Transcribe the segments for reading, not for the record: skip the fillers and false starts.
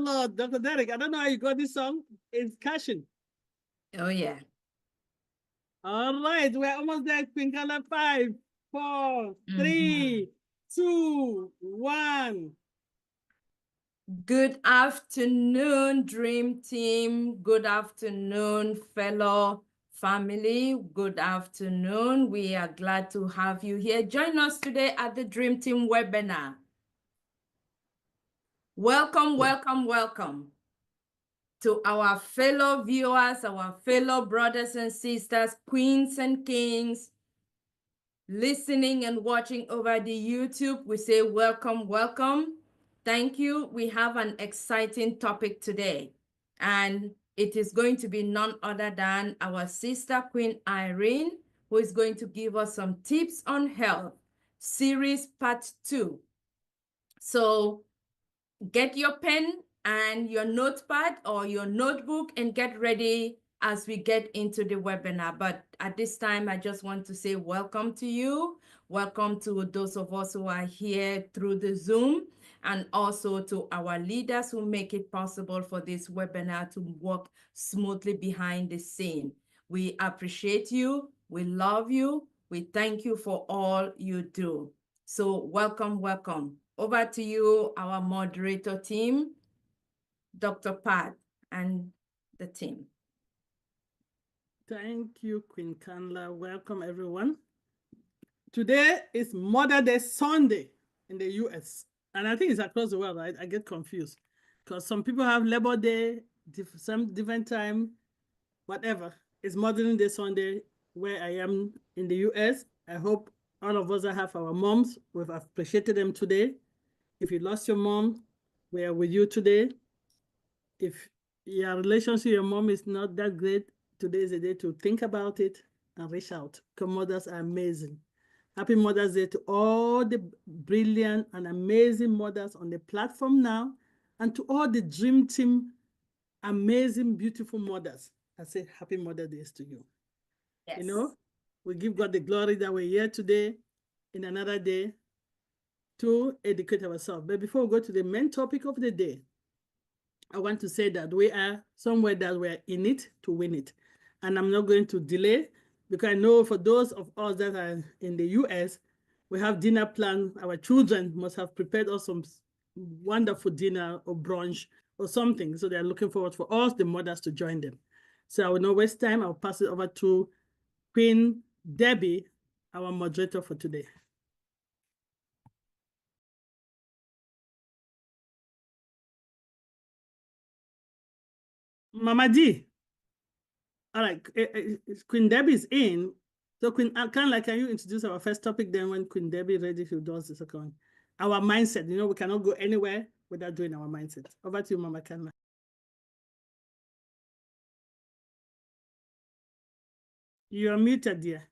Lord. Dr. Derek, I don't know how you got this song. It's cashing. Oh, yeah. All right, we're almost there. Queen Carla, 5, 4, 3, 2, 1. Good afternoon, Dream Team. Good afternoon, fellow family. Good afternoon. We are glad to have you here. Join us today at the Dream Team webinar. Welcome, welcome, welcome to our fellow viewers, our fellow brothers and sisters, queens and kings, listening and watching over the YouTube. We say welcome, welcome. Thank you. We have an exciting topic today, and it is going to be none other than our sister, Queen Irene, who is going to give us some tips on health, series part 2. So get your pen and your notepad or your notebook and get ready as we get into the webinar. But at this time, I just want to say welcome to you. Welcome to those of us who are here through the Zoom, and also to our leaders who make it possible for this webinar to work smoothly behind the scene. We appreciate you. We love you. We thank you for all you do. So welcome, welcome. Over to you, our moderator team, Dr. Pat and the team. Thank you, Queen Carla. Welcome, everyone. Today is Mother's Day Sunday in the US. And I think it's across the world. I get confused because some people have Labor Day, some different time, whatever. It's Mother's Day Sunday where I am in the US. I hope all of us that have our moms, we've appreciated them today. If you lost your mom, we are with you today. If your relationship with your mom is not that great, today is the day to think about it and reach out, because mothers are amazing. Happy Mother's Day to all the brilliant and amazing mothers on the platform now, and to all the Dream Team, amazing, beautiful mothers. I say happy Mother's Day to you. Yes. You know, we give God the glory that we're here today in another day to educate ourselves. But before we go to the main topic of the day, I want to say that we are somewhere that we're in it to win it. And I'm not going to delay, because I know for those of us that are in the US, we have dinner planned. Our children must have prepared us some wonderful dinner or brunch or something. So they're looking forward for us, the mothers, to join them. So I will not waste time. I'll pass it over to Queen Debbie, our moderator for today. Mama D. All right, Queen Debbie is in. So Queen Carla, can you introduce our first topic then when Queen Debbie ready to do the second one? Our mindset. You know, we cannot go anywhere without doing our mindset. Over to you, Mama Carla. You're muted, dear.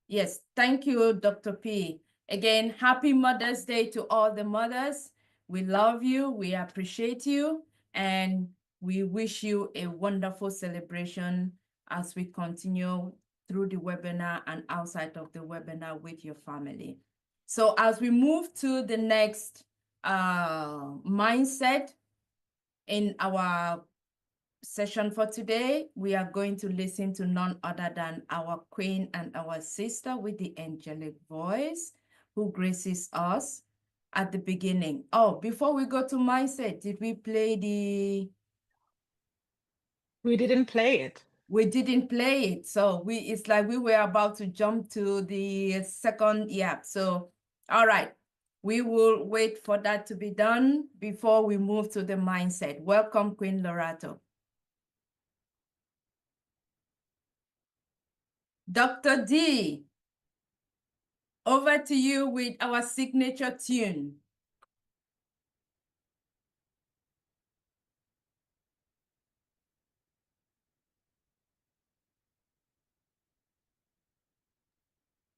Yes, thank you, Dr. P. Again, happy Mother's Day to all the mothers. We love you, we appreciate you, and we wish you a wonderful celebration as we continue through the webinar and outside of the webinar with your family. So as we move to the next mindset in our session for today, we are going to listen to none other than our queen and our sister with the angelic voice, who graces us at the beginning. Oh, before we go to mindset, did we play the... We didn't play it. We didn't play it. So it's like we were about to jump to the second, yeah. So, all right. We will wait for that to be done before we move to the mindset. Welcome, Queen Lorato. Dr. D, over to you with our signature tune.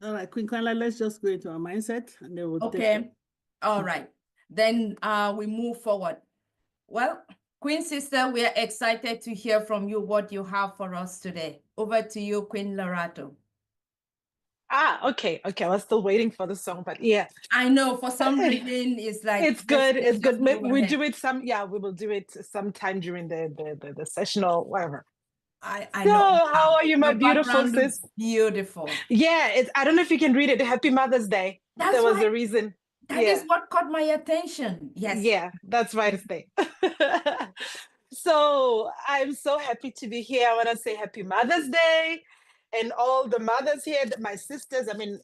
All right, Queen Carla, let's just go into our mindset and then we'll take it. All right. Then we move forward. Well, Queen Sister, we are excited to hear from you what you have for us today. Over to you, Queen Lorato. Okay. I was still waiting for the song, but yeah. I know for some reason it's like It's good. It's good. just move We ahead. do it we will do it sometime during the session or whatever. I So, know. how are you, my Your beautiful background looks sis? beautiful. Yeah, I don't know if you can read it. Happy Mother's Day. That's There was why a reason. that is Yeah. what caught my attention. Yes. Yeah, that's why to stay. So I'm so happy to be here. I want to say Happy Mother's Day and all the mothers here, my sisters. I mean,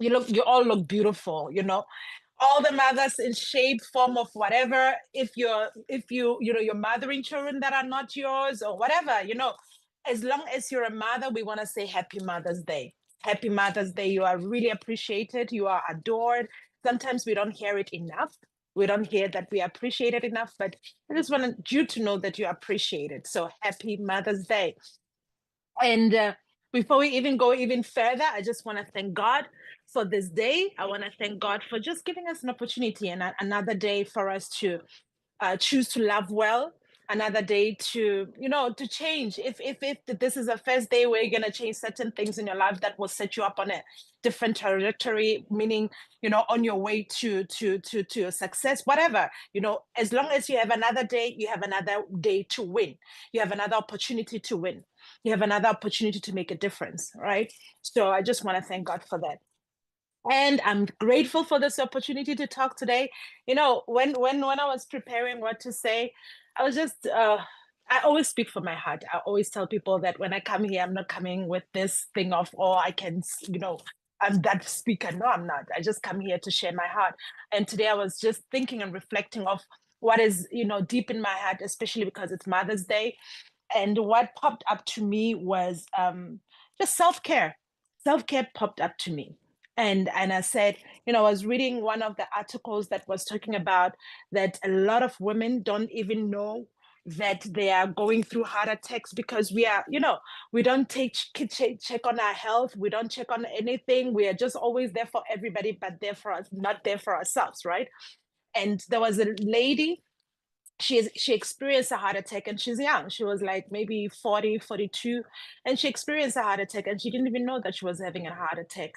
you all look beautiful, all the mothers in shape, form of whatever. If you're mothering children that are not yours or whatever, as long as you're a mother, we want to say Happy Mother's Day. Happy Mother's Day. You are really appreciated. You are adored. Sometimes we don't hear it enough. We don't hear that we appreciate it enough, but I just want you to know that you appreciate it. So happy Mother's Day. And before we even go even further, I just want to thank God for this day. I want to thank God for just giving us an opportunity and another day for us to choose to love well, another day to to change. If this is the first day where you're going to change certain things in your life that will set you up on a different trajectory, meaning on your way to your success, whatever, as long as you have another day, you have another day to win. You have another opportunity to win. You have another opportunity to make a difference, right? So I just want to thank God for that. And I'm grateful for this opportunity to talk today. When I was preparing what to say, I was just I always speak from my heart. I always tell people that when I come here, I'm not coming with this thing of, oh, I can, I'm that speaker. No, I'm not. I just come here to share my heart. And today I was just thinking and reflecting of what is, deep in my heart, especially because it's Mother's Day. And what popped up to me was just self-care. Self-care popped up to me. And I said, I was reading one of the articles that was talking about that a lot of women don't even know that they are going through heart attacks because we don't check on our health. We don't check on anything. We are just always there for everybody, but there for us, not there for ourselves, right? And there was a lady, she experienced a heart attack, and she's young. She was like maybe 40, 42, and she experienced a heart attack, and she didn't even know that she was having a heart attack.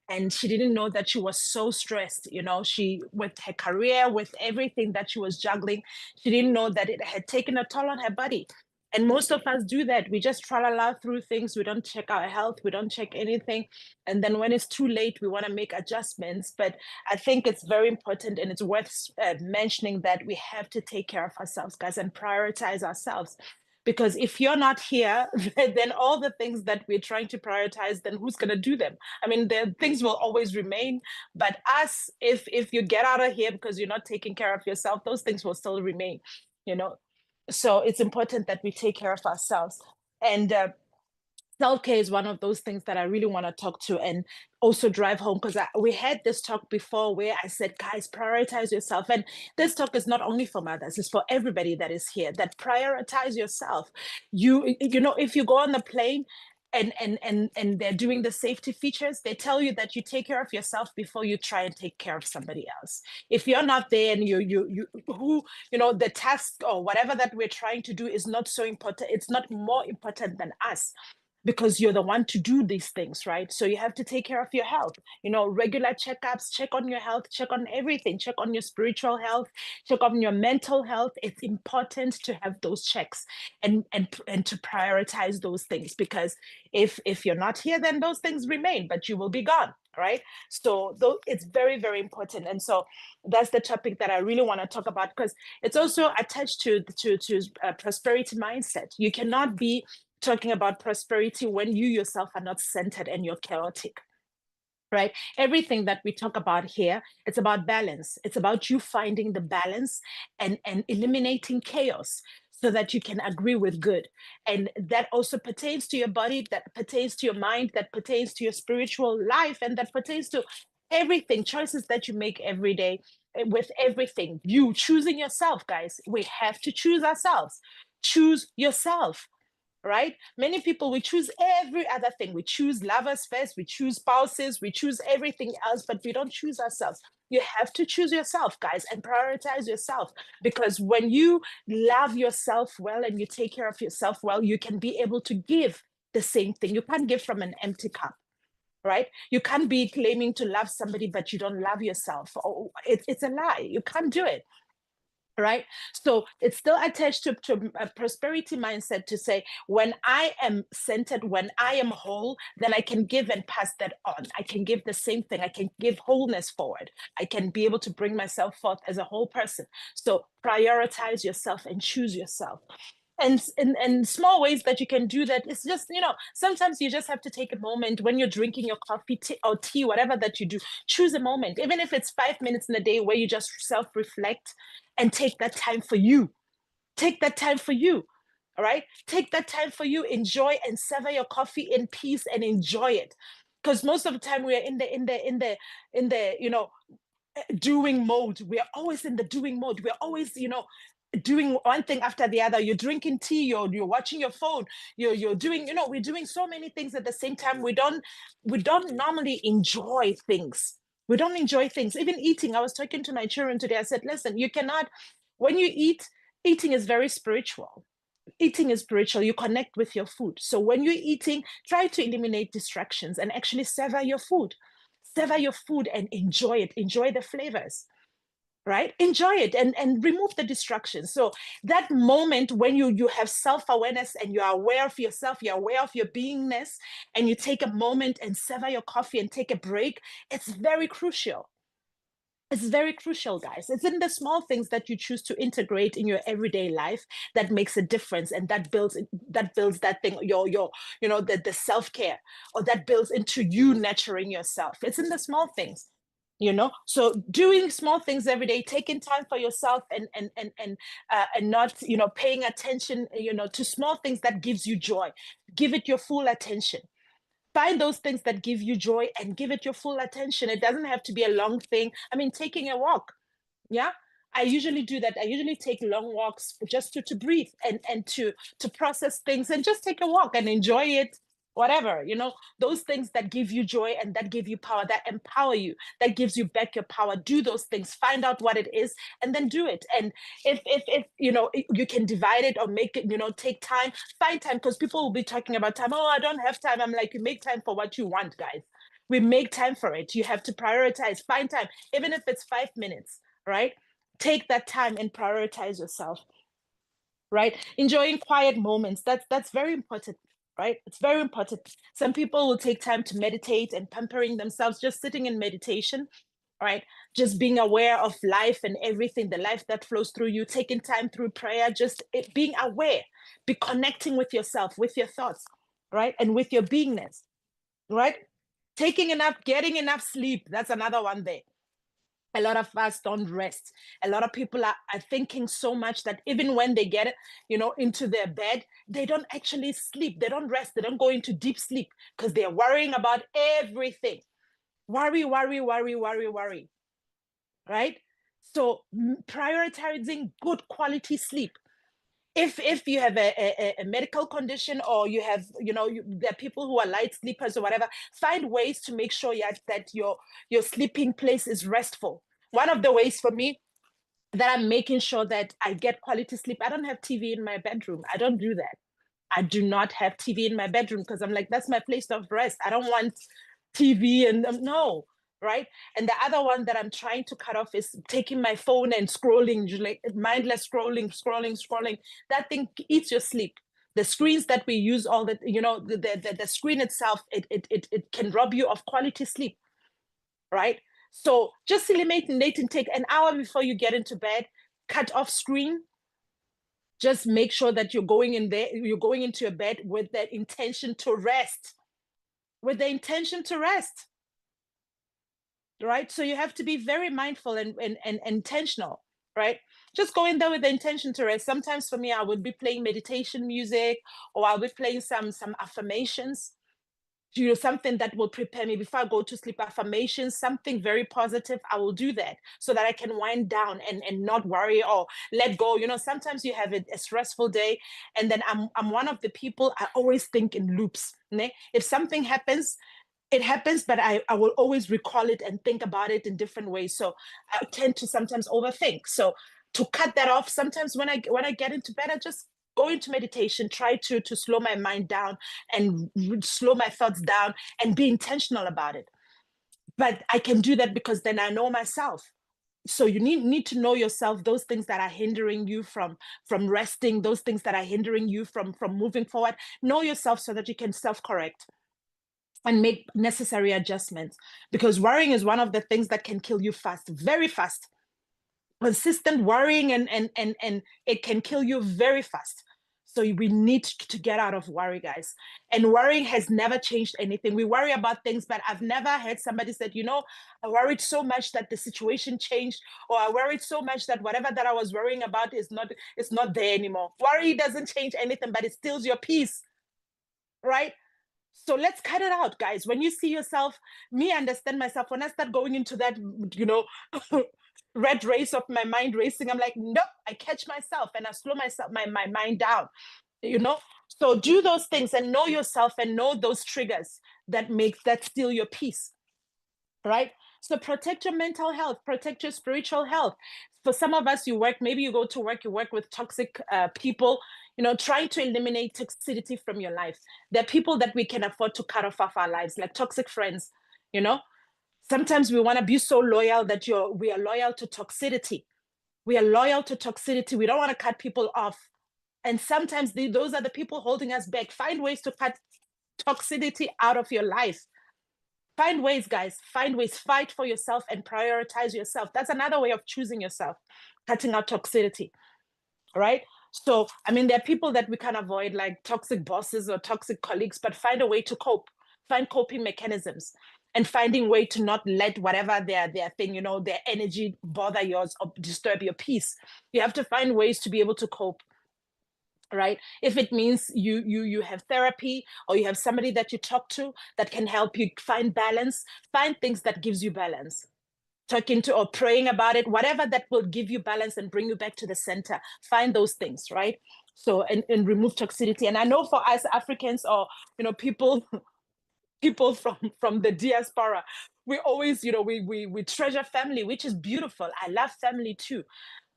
And she didn't know that she was so stressed, she, with her career, with everything that she was juggling, she didn't know that it had taken a toll on her body. And most of us do that. We just tra la la through things. We don't check our health. We don't check anything. And then when it's too late, we want to make adjustments. But I think it's very important, and it's worth mentioning that we have to take care of ourselves, guys, and prioritize ourselves. Because if you're not here, then all the things that we're trying to prioritize, then who's going to do them? I mean, the things will always remain. But if you get out of here because you're not taking care of yourself, those things will still remain, So it's important that we take care of ourselves. And self-care is one of those things that I really want to talk to and also drive home, because we had this talk before where I said, guys, prioritize yourself. And this talk is not only for mothers, it's for everybody that is here, that prioritize yourself. If you go on the plane and they're doing the safety features, they tell you that you take care of yourself before you try and take care of somebody else. If you're not there and the task or whatever that we're trying to do is not so important, it's not more important than us, because you're the one to do these things, right? So you have to take care of your health, regular checkups, check on your health, check on everything, check on your spiritual health, check on your mental health. It's important to have those checks and to prioritize those things, because if you're not here, then those things remain, but you will be gone, right? So it's very, very important. And so that's the topic that I really want to talk about, because it's also attached to prosperity mindset. You cannot be talking about prosperity when you yourself are not centered and you're chaotic, right? Everything that we talk about here, it's about balance. It's about you finding the balance and eliminating chaos so that you can agree with good. And that also pertains to your body, that pertains to your mind, that pertains to your spiritual life, and that pertains to everything, choices that you make every day. With everything, you choosing yourself, guys. We have to choose ourselves. Choose yourself, right? Many people, we choose every other thing. We choose lovers first, we choose spouses, we choose everything else, but we don't choose ourselves. You have to choose yourself, guys, and prioritize yourself, because when you love yourself well and you take care of yourself well, you can be able to give the same thing. You can't give from an empty cup, right? You can't be claiming to love somebody, but you don't love yourself. Oh, it's a lie. You can't do it. Right? So it's still attached to a prosperity mindset to say, when I am centered, when I am whole, then I can give and pass that on. I can give the same thing. I can give wholeness forward. I can be able to bring myself forth as a whole person. So prioritize yourself and choose yourself. And small ways that you can do that is just, sometimes you just have to take a moment when you're drinking your coffee or tea, whatever that you do. Choose a moment, even if it's 5 minutes in a day, where you just self-reflect and take that time for you. Take that time for you. All right. Take that time for you. Enjoy and savor your coffee in peace and enjoy it. Because most of the time we're in the doing mode. We're always in the doing mode. We're always, doing one thing after the other. You're drinking tea, you're watching your phone, you're doing, we're doing so many things at the same time. We don't normally enjoy things. We don't enjoy things. Even eating. I was talking to my children today. I said, listen, you cannot, when you eat, eating is very spiritual. Eating is spiritual. You connect with your food. So when you're eating, try to eliminate distractions and actually savor your food. Savor your food and enjoy it. Enjoy the flavors, right? Enjoy it and remove the distractions. So that moment when you have self-awareness and you're aware of yourself, you're aware of your beingness, and you take a moment and savor your coffee and take a break, it's very crucial. It's very crucial, guys. It's in the small things that you choose to integrate in your everyday life that makes a difference, and that builds that thing, the self-care, or that builds into you nurturing yourself. It's in the small things. So doing small things every day, taking time for yourself, and not paying attention to small things that gives you joy. Give it your full attention. Find those things that give you joy and give it your full attention. It doesn't have to be a long thing. I mean, taking a walk. Yeah, I usually do that. I usually take long walks just to breathe and to process things, and just take a walk and enjoy it. Whatever, those things that give you joy and that give you power, that empower you, that gives you back your power. Do those things. Find out what it is, and then do it. And if you can divide it or make it, take time, find time, because people will be talking about time. Oh, I don't have time. I'm like, you make time for what you want, guys. We make time for it. You have to prioritize. Find time, even if it's 5 minutes, right? Take that time and prioritize yourself, right? Enjoying quiet moments. That's very important, right? It's very important. Some people will take time to meditate and pampering themselves, just sitting in meditation, right? Just being aware of life and everything, the life that flows through you, taking time through prayer, just being aware, be connecting with yourself, with your thoughts, right? And with your beingness, right? Getting enough sleep. That's another one there. A lot of us don't rest. A lot of people are thinking so much that even when they get into their bed, they don't actually sleep. They don't rest. They don't go into deep sleep because they're worrying about everything. Worry, right? So prioritizing good quality sleep. If you have a medical condition, or you have, there are people who are light sleepers or whatever, find ways to make sure that your sleeping place is restful. One of the ways for me that I'm making sure that I get quality sleep, I don't have TV in my bedroom. I don't do that. I do not have TV in my bedroom, because I'm like, that's my place of rest. I don't want TV and no, right? And the other one that I'm trying to cut off is taking my phone and scrolling, like mindless scrolling. That thing eats your sleep. The screens that we use, all that, the screen itself, it can rob you of quality sleep, right? So just eliminating, take an hour before you get into bed, cut off screen. Just make sure that you're going into your bed with the intention to rest. Right? So you have to be very mindful and intentional, right? Just go in there with the intention to rest. Sometimes for me, I would be playing meditation music, or I'll be playing some affirmations, something that will prepare me before I go to sleep. Affirmations, something very positive. I will do that so that I can wind down and not worry or let go. Sometimes you have a stressful day, and then I'm one of the people, I always think in loops. If something happens, it happens, but I will always recall it and think about it in different ways. So I tend to sometimes overthink. So to cut that off, sometimes when I get into bed, I just go into meditation, try to slow my mind down and slow my thoughts down and be intentional about it. But I can do that because then I know myself. So you need to know yourself, those things that are hindering you from resting, those things that are hindering you from moving forward. Know yourself so that you can self-correct and make necessary adjustments, because worrying is one of the things that can kill you fast, very fast. Consistent worrying and it can kill you very fast. So we need to get out of worry, guys. And worrying has never changed anything. We worry about things, but I've never heard somebody said, you know, I worried so much that the situation changed, or I worried so much that whatever that I was worrying about is not there anymore. Worry doesn't change anything, but it steals your peace, right? So let's cut it out, guys. When you see yourself, me understand myself, when I start going into that, you know, red race of my mind racing, I'm like, nope, I catch myself and I slow myself, my mind down, you know? So do those things and know yourself and know those triggers that steal your peace, right? So protect your mental health, protect your spiritual health. For some of us, maybe you go to work, you work with toxic people, you know, trying to eliminate toxicity from your life. There are people that we can afford to cut off our lives, like toxic friends, you know? Sometimes we want to be so loyal that we are loyal to toxicity. We are loyal to toxicity. We don't want to cut people off. And sometimes those are the people holding us back. Find ways to cut toxicity out of your life. Find ways, guys. Find ways. Fight for yourself and prioritize yourself. That's another way of choosing yourself, cutting out toxicity, right? So, I mean, there are people that we can avoid, like toxic bosses or toxic colleagues, but find a way to cope. Find coping mechanisms and finding way to not let whatever their thing, you know, their energy bother yours or disturb your peace. You have to find ways to be able to cope, right? If it means you have therapy, or you have somebody that you talk to that can help you find balance, find things that gives you balance. Talking to or praying about it, whatever that will give you balance and bring you back to the center. Find those things, right? So and remove toxicity. And I know for us Africans, or you know, people from the diaspora, we always, you know, we treasure family, which is beautiful. I love family too.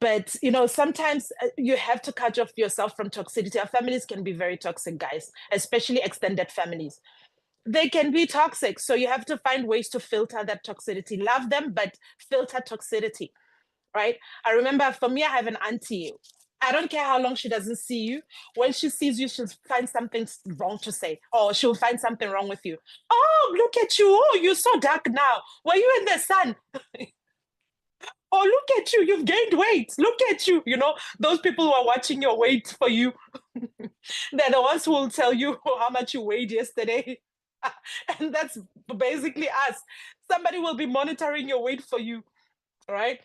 But you know, sometimes you have to cut off yourself from toxicity. Our families can be very toxic, guys, especially extended families. They can be toxic. So you have to find ways to filter that toxicity. Love them, but filter toxicity, right? I remember for me, I have an auntie. I don't care how long she doesn't see you. When she sees you, she'll find something wrong to say, or she'll find something wrong with you. Oh, look at you. Oh, you're so dark now. Were you in the sun? Oh, look at you. You've gained weight. Look at you. You know, those people who are watching your weight for you, they're the ones who will tell you how much you weighed yesterday. And that's basically us. Somebody will be monitoring your weight for you, right?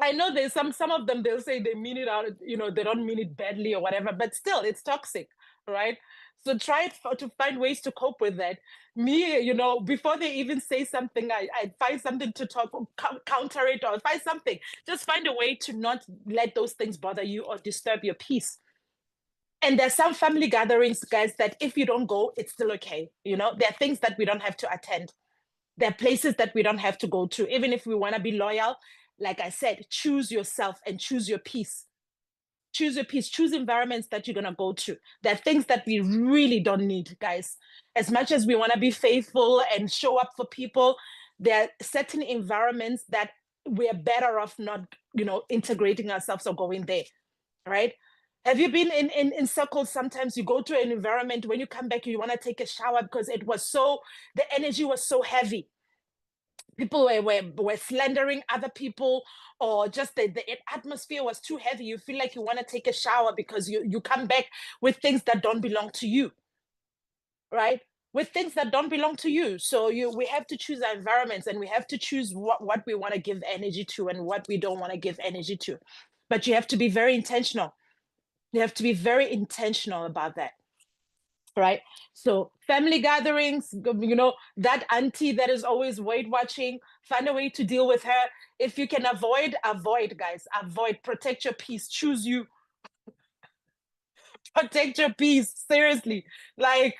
I know there's some of them, they'll say they mean it out, you know, they don't mean it badly or whatever, but still it's toxic, right? So try to find ways to cope with that. Me, you know, before they even say something, I find something to counter it, or find something. Just find a way to not let those things bother you or disturb your peace. And there's some family gatherings, guys, that if you don't go, it's still okay. You know, there are things that we don't have to attend. There are places that we don't have to go to. Even if we want to be loyal, like I said, choose yourself and choose your peace. Choose your peace. Choose environments that you're going to go to. There are things that we really don't need, guys. As much as we want to be faithful and show up for people, there are certain environments that we're better off not, you know, integrating ourselves or going there, right? Have you been in circles? Sometimes you go to an environment, when you come back, you want to take a shower because the energy was so heavy. People were slandering other people, or just the atmosphere was too heavy. You feel like you want to take a shower because you come back with things that don't belong to you, right? With things that don't belong to you. So we have to choose our environments, and we have to choose what we want to give energy to and what we don't want to give energy to. But you have to be very intentional. You have to be very intentional about that, right? So family gatherings, you know, that auntie that is always weight watching, find a way to deal with her. If you can avoid, guys, avoid. Protect your peace. Choose you. Protect your peace. Seriously. Like,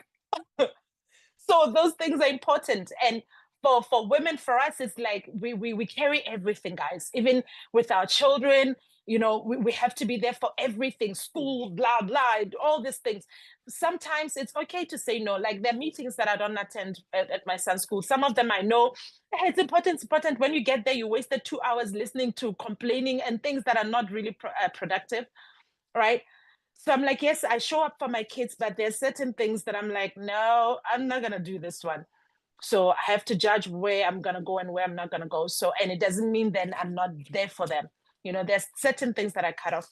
so those things are important. And for women, for us, it's like we carry everything, guys. Even with our children, You know, we have to be there for everything, school, blah, blah, all these things. Sometimes it's okay to say no. Like there are meetings that I don't attend at my son's school. Some of them I know, hey, it's important. When you get there, you wasted 2 hours listening to complaining and things that are not really productive, right? So I'm like, yes, I show up for my kids, but there's certain things that I'm like, no, I'm not gonna do this one. So I have to judge where I'm gonna go and where I'm not gonna go. So, and it doesn't mean then I'm not there for them. You know, there's certain things that I cut off.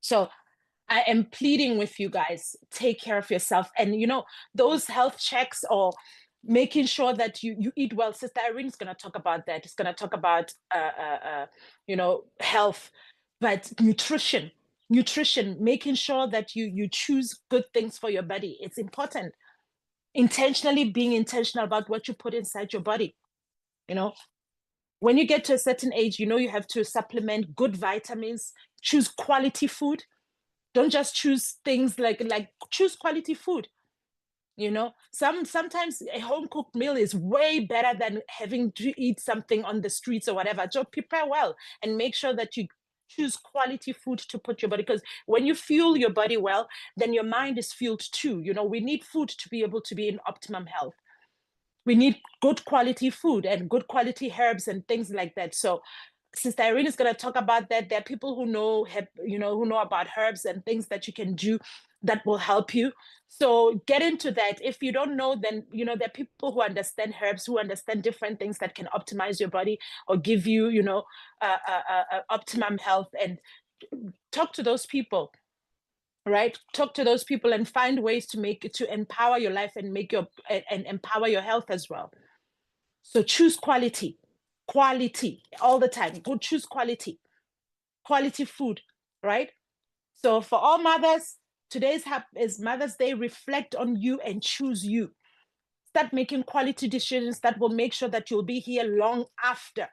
So I am pleading with you guys, take care of yourself. And, you know, those health checks or making sure that you eat well. Sister Irene's going to talk about that. It's going to talk about, you know, health, but nutrition, making sure that you choose good things for your body. It's important. Intentionally being intentional about what you put inside your body, you know. When you get to a certain age, you know, you have to supplement good vitamins, choose quality food. Don't just choose things like choose quality food. You know, sometimes a home cooked meal is way better than having to eat something on the streets or whatever. So prepare well and make sure that you choose quality food to put your body, because when you fuel your body well, then your mind is fueled too. You know, we need food to be able to be in optimum health. We need good quality food and good quality herbs and things like that. So Sister Irene is going to talk about that. There are people who know, who know about herbs and things that you can do that will help you. So get into that. If you don't know, then, you know, there are people who understand herbs, who understand different things that can optimize your body or give you, you know, optimum health, and talk to those people. Right, talk to those people and find ways to empower your life and and empower your health as well. So choose quality all the time. Go choose quality food, right? So for all mothers, today's is Mother's Day. Reflect on you and choose you. Start making quality decisions that will make sure that you'll be here long after.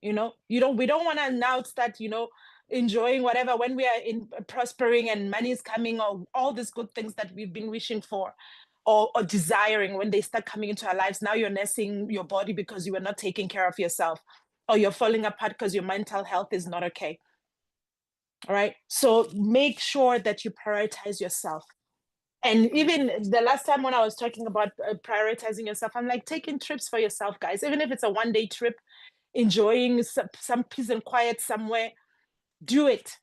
You know, we don't want to now start, you know, enjoying whatever when we are in prospering and money is coming, or all these good things that we've been wishing for or desiring. When they start coming into our lives, now you're nursing your body because you were not taking care of yourself, or you're falling apart because your mental health is not okay. All right, so make sure that you prioritize yourself. And even the last time when I was talking about prioritizing yourself, I'm like, taking trips for yourself, guys, even if it's a one-day trip, enjoying some peace and quiet somewhere, do it.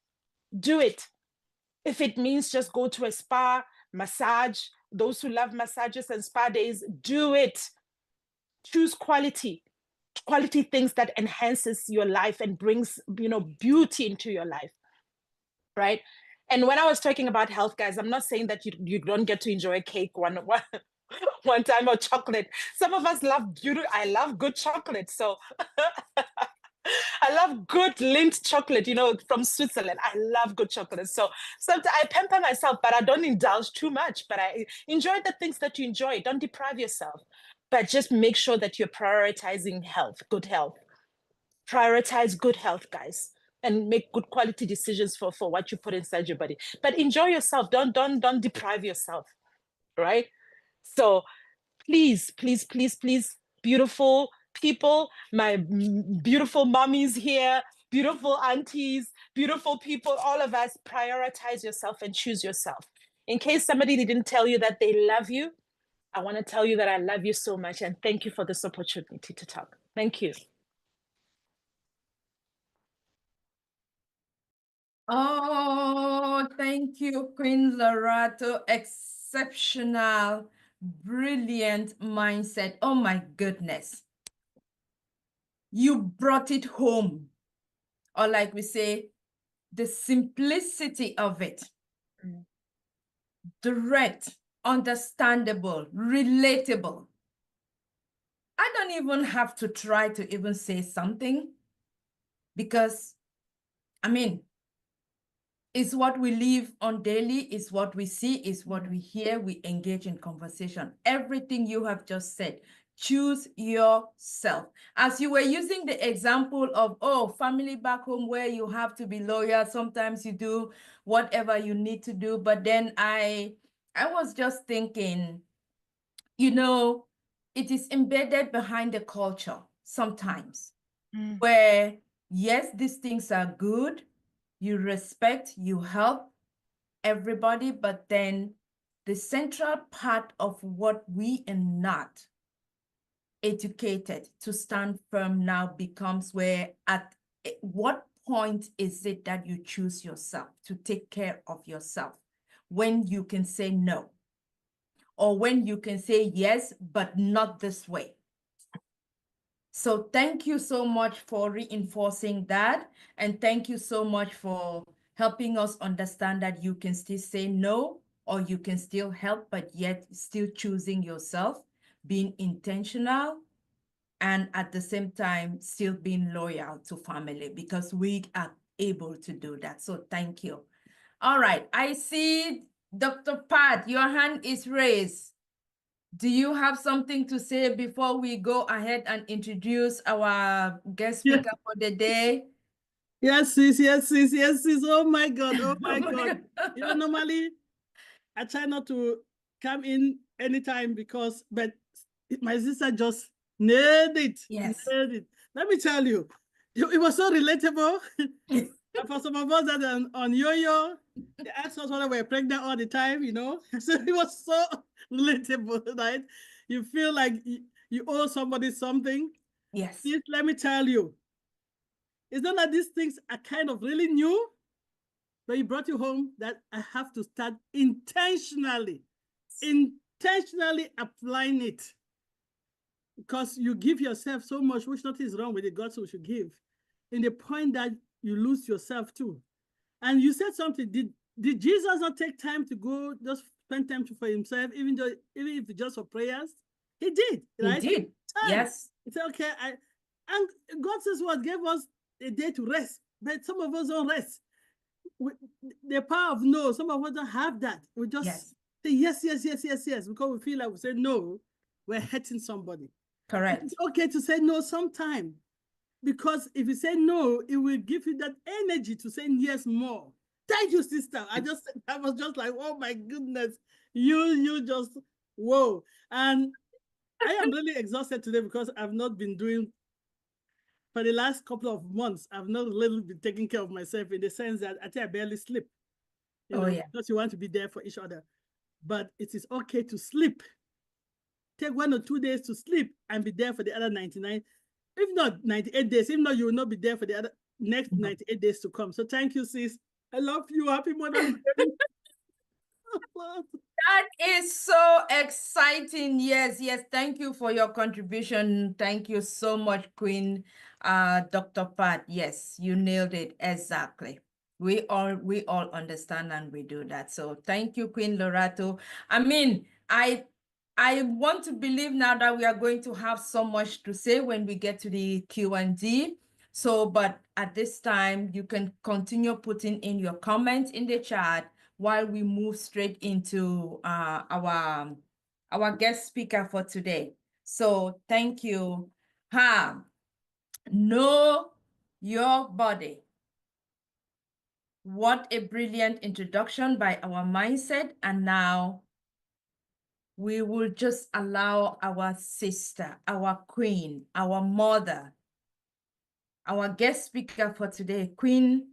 If it means just go to a spa, massage, those who love massages and spa days, do it. Choose quality things that enhances your life and brings, you know, beauty into your life, right? And when I was talking about health, guys, I'm not saying that you don't get to enjoy a cake one time, or chocolate. Some of us love beauty. I love good chocolate, so I love good Lindt chocolate, you know, from Switzerland. I love good chocolate. So sometimes I pamper myself, but I don't indulge too much. But I enjoy the things that you enjoy. Don't deprive yourself, but just make sure that you're prioritizing health, good health. Prioritize good health, guys, and make good quality decisions for what you put inside your body. But enjoy yourself. Don't deprive yourself, right? So please, beautiful people, my beautiful mommies here, beautiful aunties, beautiful people, all of us, prioritize yourself and choose yourself. In case somebody didn't tell you that they love you, I want to tell you that I love you so much, and thank you for this opportunity to talk. Thank you. Oh, thank you, Queen Lorato. Exceptional, brilliant mindset. Oh my goodness. You brought it home. Or like we say, the simplicity of it. Direct, understandable, relatable. I don't even have to try to even say something, because, I mean, it's what we live on daily, it's what we see, it's what we hear, we engage in conversation. Everything you have just said, choose yourself. As you were using the example of, oh, family back home where you have to be loyal, sometimes you do whatever you need to do, but then I was just thinking, you know, it is embedded behind the culture sometimes, where yes, these things are good, you respect, you help everybody, but then the central part of what we are not educated to stand firm now becomes where at what point is it that you choose yourself to take care of yourself when you can say no, or when you can say yes, but not this way. So thank you so much for reinforcing that. And thank you so much for helping us understand that you can still say no, or you can still help, but yet still choosing yourself, being intentional, and at the same time, still being loyal to family, because we are able to do that. So thank you. All right, I see Dr. Pat, your hand is raised. Do you have something to say before we go ahead and introduce our guest speaker for the day? Yes, sis, yes, sis, yes, sis. Oh my God, oh my God. You know, normally I try not to come in anytime but my sister just nailed it. Yes. Nailed it. Let me tell you, it was so relatable. And for some of us that are on yo-yo, they asked us whether we're pregnant all the time, you know. So it was so relatable, right? You feel like you owe somebody something. Yes. Please, let me tell you, it's not that these things are kind of really new, but it brought you home that I have to start intentionally applying it, because you give yourself so much, which nothing is wrong with it. God should give, in the point that you lose yourself too. And you said something. Did Jesus not take time to go just spend time for himself, even if it's just for prayers? He did, right? He did. Time. Yes. He said, okay, and God says what gave us a day to rest, but some of us don't rest. The power of no, some of us don't have that. We just say yes, because we feel like we say no, we're hurting somebody. Correct. It's okay to say no sometime, because if you say no, it will give you that energy to say yes more. Thank you, sister. I was just like, oh my goodness, you just, whoa. And I am really exhausted today because I've not been doing, for the last couple of months, I've not really been taking care of myself, in the sense that I think I barely sleep. You know, because you want to be there for each other. But it is okay to sleep. Take 1 or 2 days to sleep and be there for the other 99. If not 98 days, if not, you will not be there for the other next 98 days to come. So thank you, sis. I love you. Happy Mother's Day. That is so exciting. Yes, yes. Thank you for your contribution. Thank you so much, Queen Dr. Pat. Yes, you nailed it exactly. We all understand and we do that. So thank you, Queen Lorato. I mean, I want to believe now that we are going to have so much to say when we get to the Q&D. So, but at this time, you can continue putting in your comments in the chat while we move straight into our guest speaker for today. So thank you. Know your body. What a brilliant introduction by our mindset. And now we will just allow our sister, our queen, our mother, our guest speaker for today, Queen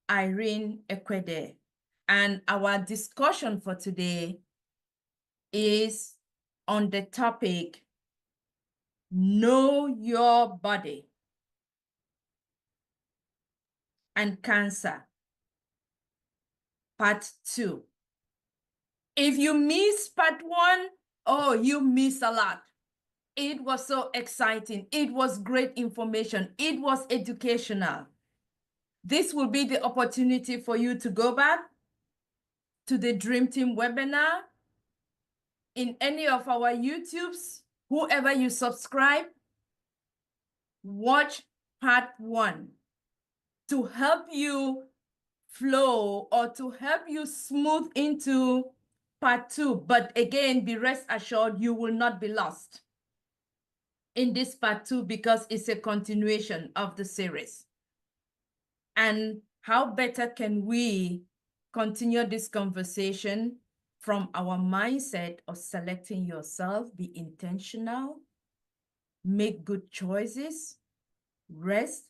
Irene Ekwede. And our discussion for today is on the topic, know your body and cancer, part 2. If you miss part 1, oh, you miss a lot. It was so exciting. It was great information. It was educational. This will be the opportunity for you to go back to the Dream Team webinar in any of our YouTubes, whoever you subscribe, watch part 1 to help you flow or to help you smooth into part 2. But again, be rest assured, you will not be lost in this part 2 because it's a continuation of the series. And how better can we continue this conversation from our mindset of selecting yourself, be intentional, make good choices, rest,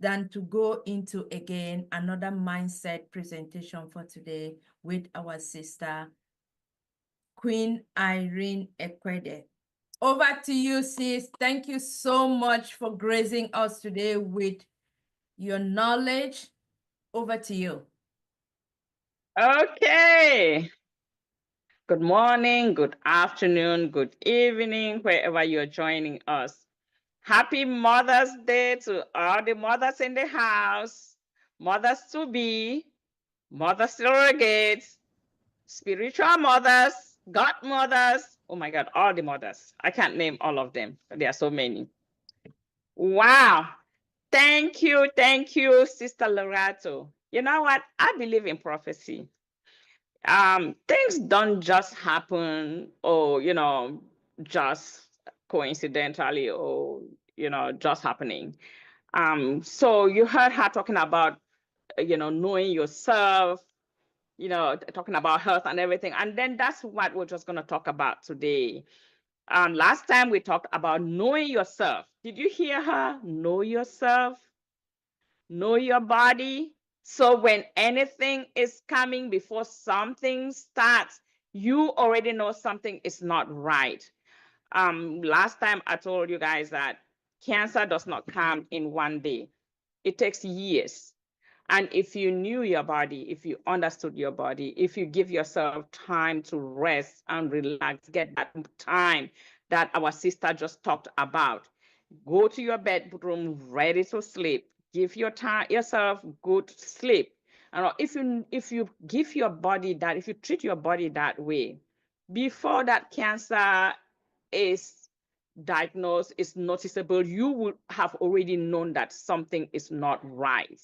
than to go into, again, another mindset presentation for today with our sister, Queen Irene Ekwede. Over to you, sis. Thank you so much for gracing us today with your knowledge. Over to you. Okay. Good morning, good afternoon, good evening, wherever you're joining us. Happy Mother's Day to all the mothers in the house, mothers to be, mother surrogates, spiritual mothers, godmothers. Oh my God, all the mothers. I can't name all of them, but there are so many. Wow. Thank you, Sister Lorato. You know what? I believe in prophecy. Things don't just happen or, just coincidentally or, just happening. So you heard her talking about, knowing yourself, talking about health and everything. And then that's what we're just going to talk about today. Last time we talked about knowing yourself. Did you hear her? Know yourself, know your body. So when anything is coming before something starts, you already know something is not right. Last time I told you guys that cancer does not come in one day. It takes years. And if you knew your body, if you understood your body, if you give yourself time to rest and relax, get that time that our sister just talked about, go to your bedroom ready to sleep, give yourself good sleep. And if you give your body that, if you treat your body that way, before that cancer is diagnosed, is noticeable, you will have already known that something is not right.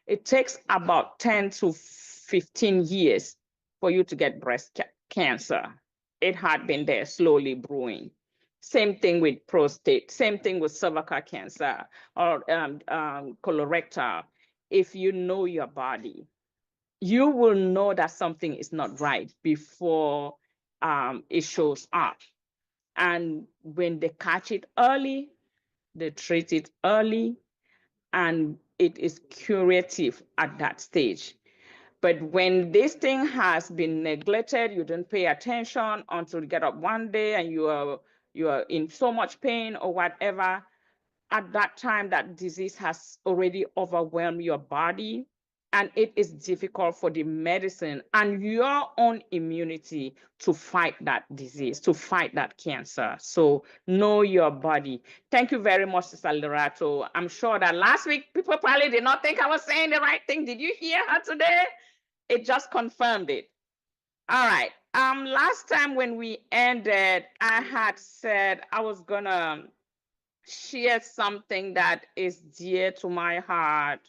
It takes about 10 to 15 years for you to get breast cancer. It had been there slowly brewing. Same thing with prostate, same thing with cervical cancer or colorectal. If you know your body, you will know that something is not right before it shows up. And when they catch it early, they treat it early, and it is curative at that stage. But when this thing has been neglected, you don't pay attention until you get up one day and you are in so much pain or whatever. At that time, that disease has already overwhelmed your body, and it is difficult for the medicine and your own immunity to fight that disease, to fight that cancer. So know your body. Thank you very much, Sister Lorato. I'm sure that last week, people probably did not think I was saying the right thing. Did you hear her today? It just confirmed it. All right. Last time when we ended, I had said I was gonna share something that is dear to my heart.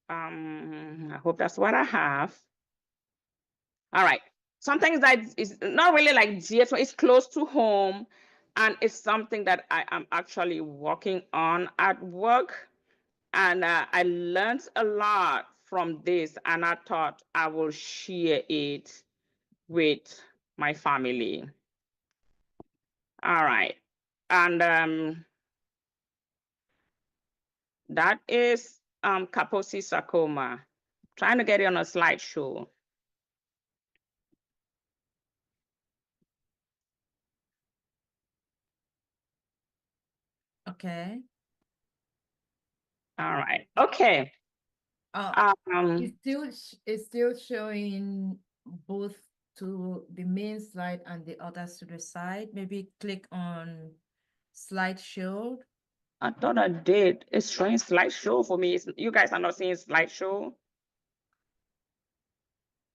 I hope that's what I have. All right. Something that is not really like dear to, it's close to home, and it's something that I am actually working on at work. And I learned a lot from this, and I thought I will share it with my family. All right. And that is Kaposi sarcoma. Trying to get it on a slideshow. Okay. All right. Okay. It's still showing both to the main slide and the others to the side. Maybe click on slideshow. I thought I did. It's showing slideshow for me. You guys are not seeing slideshow.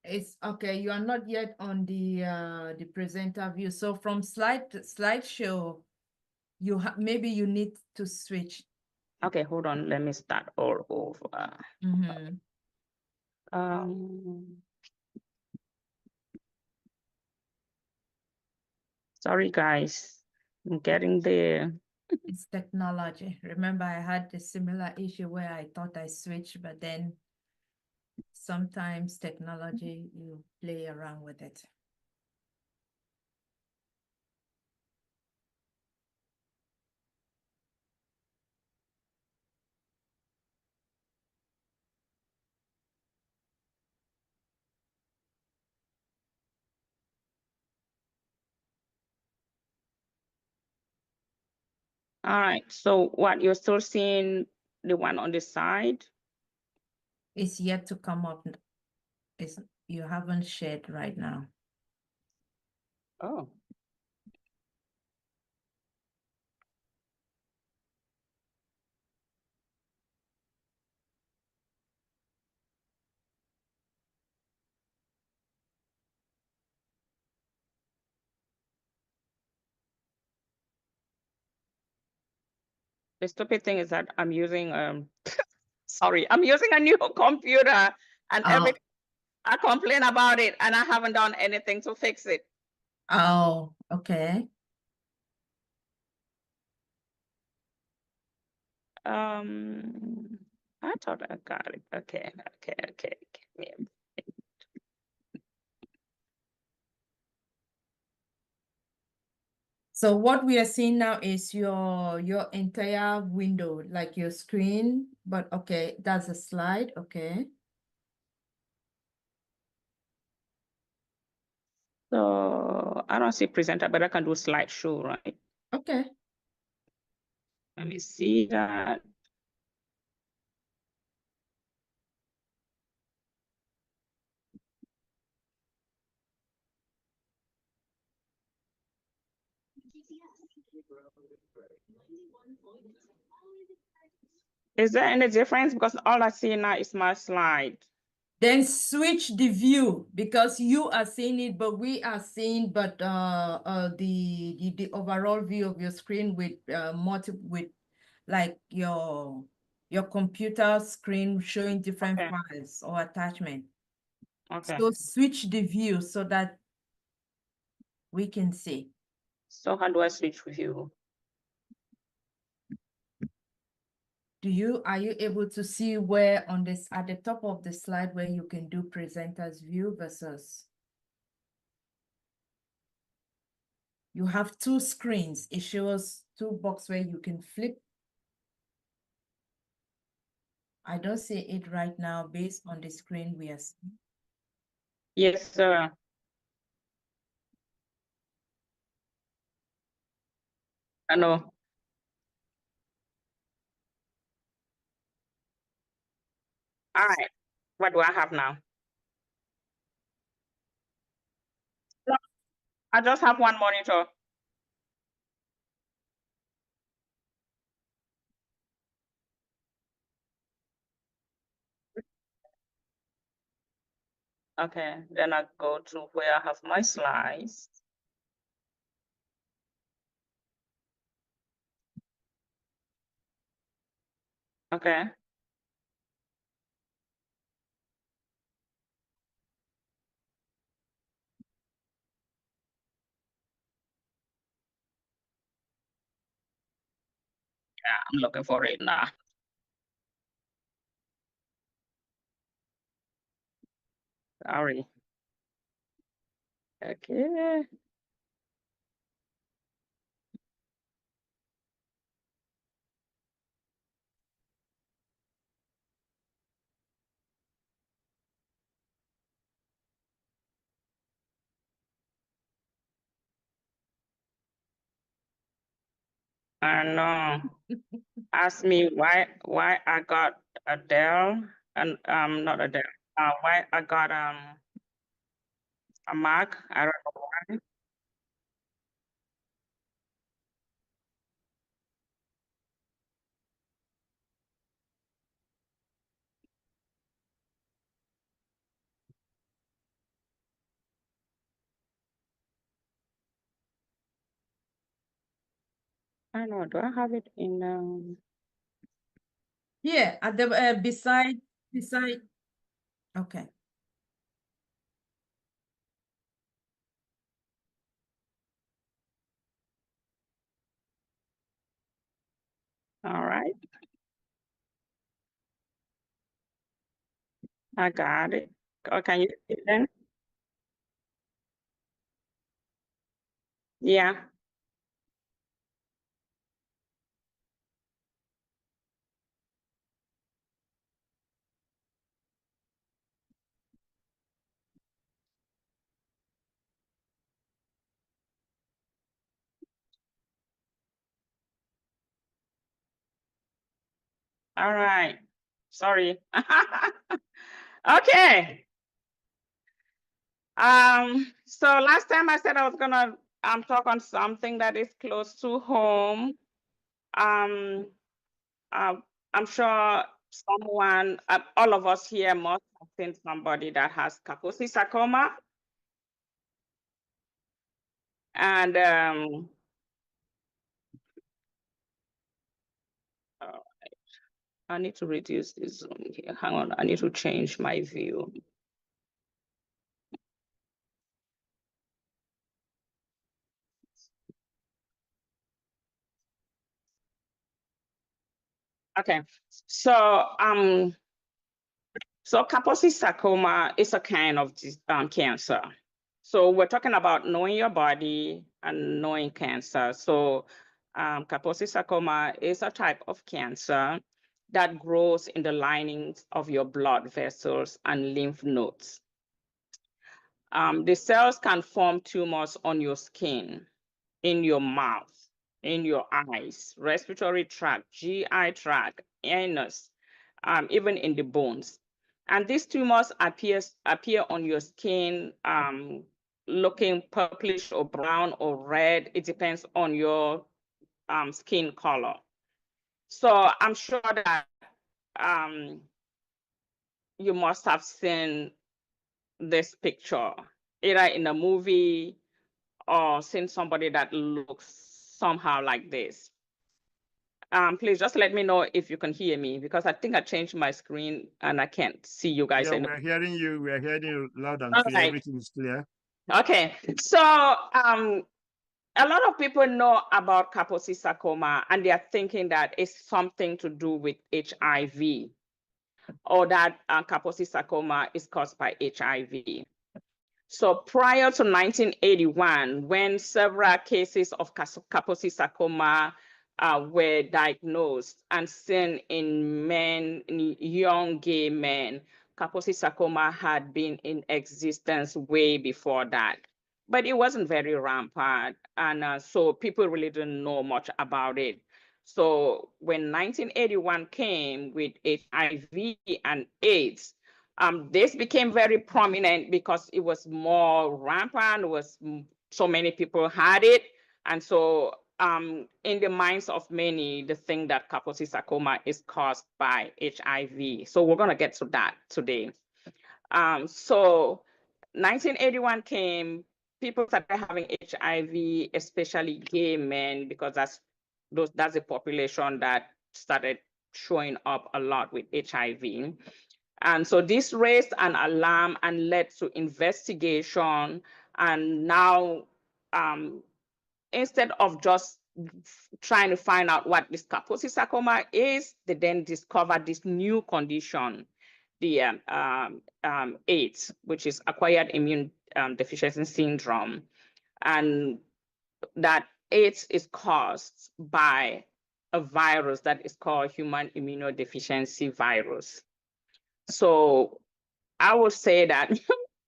It's okay. You are not yet on the presenter view. So from slideshow, maybe you need to switch. Okay, hold on. Let me start all over. Sorry, guys. I'm getting there. It's technology. Remember, I had a similar issue where I thought I switched, but then sometimes technology, you play around with it. All right. So what, you're still seeing the one on the side? It's yet to come up. It's, you haven't shared right now. Oh. The stupid thing is that I'm using sorry, I'm using a new computer, and every I complain about it and I haven't done anything to fix it. Oh, okay. I thought I got it. Okay. Give me So what we are seeing now is your entire window, like your screen, but okay, that's a slide, okay. So I don't see presenter, but I can do slideshow, right? Okay. Let me see that. Is there any difference? Because all I see now is my slide. Then switch the view because you are seeing it, but we are seeing the overall view of your screen with with like your computer screen showing different Okay. files or attachment. Okay. So switch the view so that we can see. So how do I switch view? Are you able to see where on this at the top of the slide where you can do presenter's view versus you have two screens. It shows two boxes where you can flip. I don't see it right now based on the screen we are seeing. Yes, sir. I know. All right. What do I have now? I just have one monitor. Okay, then I go to where I have my slides. Okay. Yeah, I'm looking for it now. Sorry. Okay. I know. Ask me why I got a Dell and not a Dell. Why I got a Mac. I don't know why. I don't know. Do I have it in Yeah, at the beside. Okay. all right. I got it. Oh, can you see it then? Yeah. All right. Sorry. Okay. So last time I said I was gonna talk on something that is close to home. I'm sure someone, all of us here must have seen somebody that has Kaposi sarcoma. And I need to reduce this zoom here. Hang on, I need to change my view. Okay, so Kaposi sarcoma is a kind of cancer. So we're talking about knowing your body and knowing cancer. So Kaposi sarcoma is a type of cancer that grows in the linings of your blood vessels and lymph nodes. The cells can form tumors on your skin, in your mouth, in your eyes, respiratory tract, GI tract, anus, even in the bones. And these tumors appear on your skin looking purplish or brown or red. It depends on your skin color. So I'm sure that you must have seen this picture, either in a movie or seen somebody that looks somehow like this. Please just let me know if you can hear me, because I think I changed my screen and I can't see you guys. Yeah, we're hearing you. We're hearing you loud and clear. Right. Everything is clear. Okay, so a lot of people know about Kaposi sarcoma and they are thinking that it's something to do with HIV, or that Kaposi sarcoma is caused by HIV. So prior to 1981, when several cases of Kaposi sarcoma were diagnosed and seen in men, in young gay men, Kaposi sarcoma had been in existence way before that. But it wasn't very rampant, and so people really didn't know much about it. So when 1981 came with HIV and AIDS, this became very prominent because it was more rampant, so many people had it. And so in the minds of many, the thing that Kaposi sarcoma is caused by HIV. So we're gonna get to that today. So 1981 came, people started having HIV, especially gay men, because that's a population that started showing up a lot with HIV. And so this raised an alarm and led to investigation. And now, instead of just trying to find out what this Kaposi sarcoma is, they then discovered this new condition, the AIDS, which is acquired immune deficiency syndrome. And that AIDS is caused by a virus that is called human immunodeficiency virus. So I would say that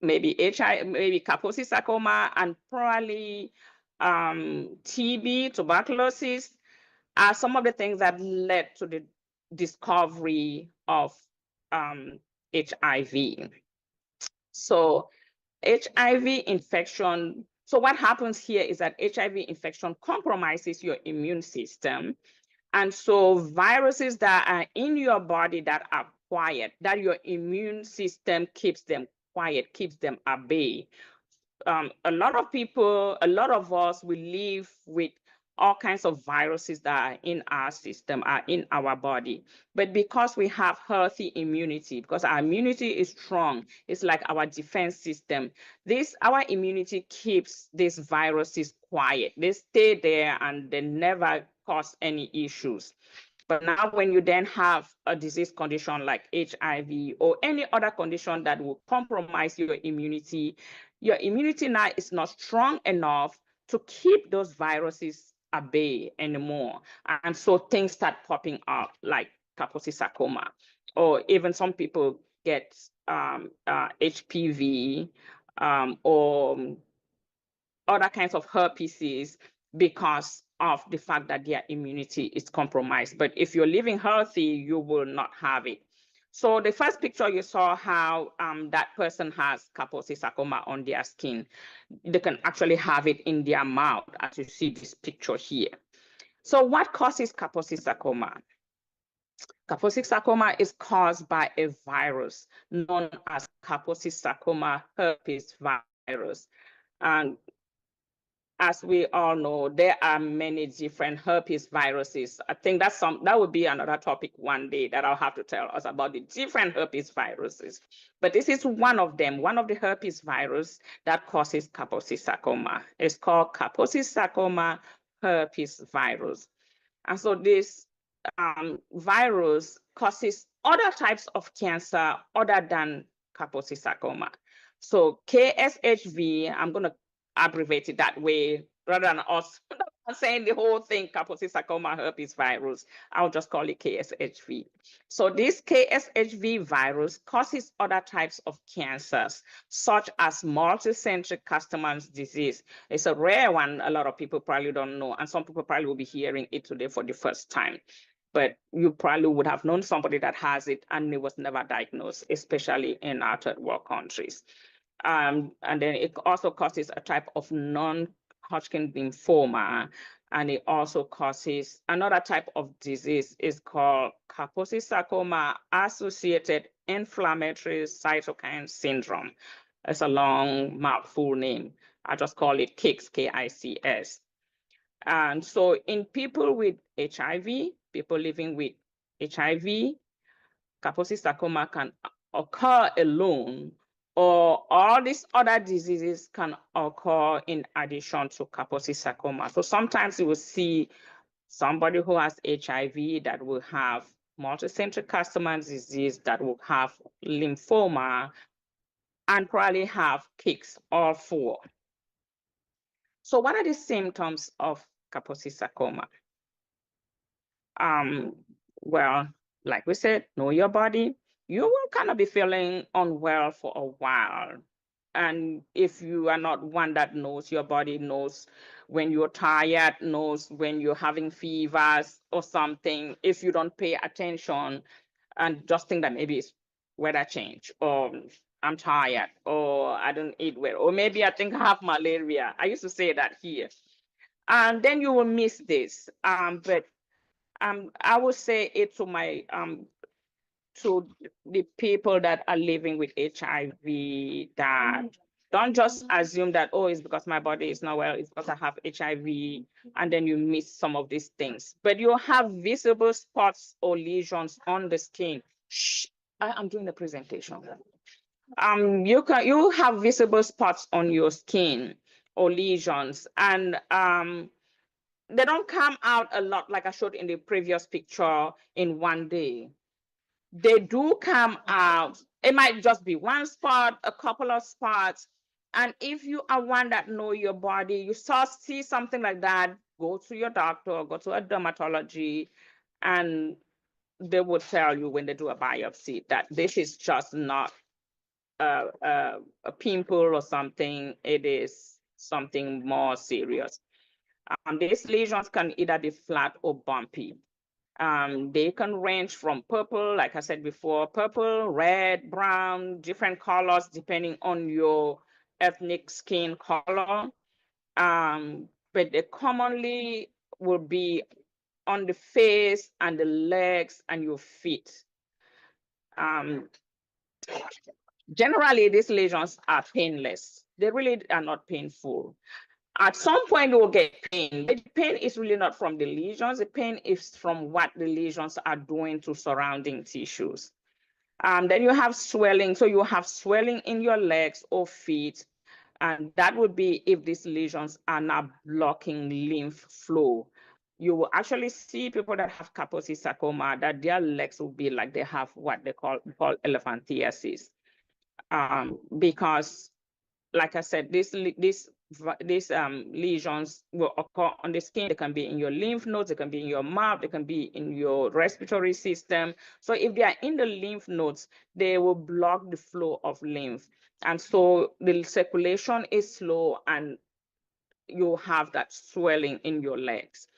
maybe maybe Kaposi sarcoma, and probably TB, tuberculosis, are some of the things that led to the discovery of HIV. So HIV infection. So what happens here is that HIV infection compromises your immune system. And so viruses that are in your body that are quiet, that your immune system keeps them quiet, keeps them at bay. A lot of people, a lot of us, we live with all kinds of viruses that are in our system, are in our body. But because we have healthy immunity, because our immunity is strong, it's like our defense system. Our immunity keeps these viruses quiet. They stay there and they never cause any issues. But now when you then have a disease condition like HIV or any other condition that will compromise your immunity now is not strong enough to keep those viruses at bay anymore. And so things start popping up like Kaposi sarcoma, or even some people get HPV or other kinds of herpes because of the fact that their immunity is compromised. But if you're living healthy, you will not have it. So the first picture you saw how that person has Kaposi sarcoma on their skin. They can actually have it in their mouth, as you see this picture here. So what causes Kaposi sarcoma? Kaposi sarcoma is caused by a virus known as Kaposi sarcoma herpes virus. And as we all know, there are many different herpes viruses. I think that would be another topic one day that I'll have to tell us about the different herpes viruses. But this is one of them, one of the herpes virus that causes Kaposi sarcoma. It's called Kaposi sarcoma herpes virus. And so this virus causes other types of cancer other than Kaposi sarcoma. So KSHV, I'm going to abbreviate it that way rather than us saying the whole thing, Kaposi sarcoma herpes virus. I'll just call it KSHV. So this KSHV virus causes other types of cancers, such as multicentric Castleman's disease. It's a rare one. A lot of people probably don't know, and some people probably will be hearing it today for the first time. But you probably would have known somebody that has it and it was never diagnosed, especially in our third world countries. And then it also causes a type of non-Hodgkin lymphoma, and it also causes another type of disease is called Kaposi sarcoma associated inflammatory cytokine syndrome. It's a long mouthful name. I just call it KICS, K-I-C-S. And so in people with HIV, people living with HIV, Kaposi sarcoma can occur alone, or all these other diseases can occur in addition to Kaposi sarcoma. So sometimes you will see somebody who has HIV that will have multicentric Castleman's disease, that will have lymphoma, and probably have KICS, all four. So what are the symptoms of Kaposi sarcoma? Well, like we said, know your body. You will kind of be feeling unwell for a while. And if you are not one that knows your body, knows when you're tired, knows when you're having fevers or something, if you don't pay attention and just think that maybe it's weather change, or I'm tired, or I don't eat well, or maybe I think I have malaria. I used to say that here. And then you will miss this. But I would say it to my to the people that are living with HIV, that don't just assume that, oh, it's because my body is not well, it's because I have HIV, and then you miss some of these things. But you have visible spots or lesions on the skin. Shh, I'm doing the presentation. You have visible spots on your skin or lesions, and they don't come out a lot like I showed in the previous picture in one day. They do come out. It might just be one spot, a couple of spots. And if you are one that know your body, you see something like that, go to your doctor, go to a dermatology, and they will tell you when they do a biopsy that this is just not a pimple or something. It is something more serious. These lesions can either be flat or bumpy. They can range from purple, like I said before, purple, red, brown, different colors depending on your ethnic skin color. But they commonly will be on the face and the legs and your feet. Generally, these lesions are painless. They really are not painful. At some point, you will get pain. The pain is really not from the lesions. The pain is from what the lesions are doing to surrounding tissues. Then you have swelling. So you have swelling in your legs or feet. And that would be if these lesions are not blocking lymph flow. You will actually see people that have Kaposi sarcoma, that their legs will be like they have what they call elephantiasis. Because, like I said, these lesions will occur on the skin. They can be in your lymph nodes, they can be in your mouth, they can be in your respiratory system. So if they are in the lymph nodes, they will block the flow of lymph. And so the circulation is slow, and you have that swelling in your legs.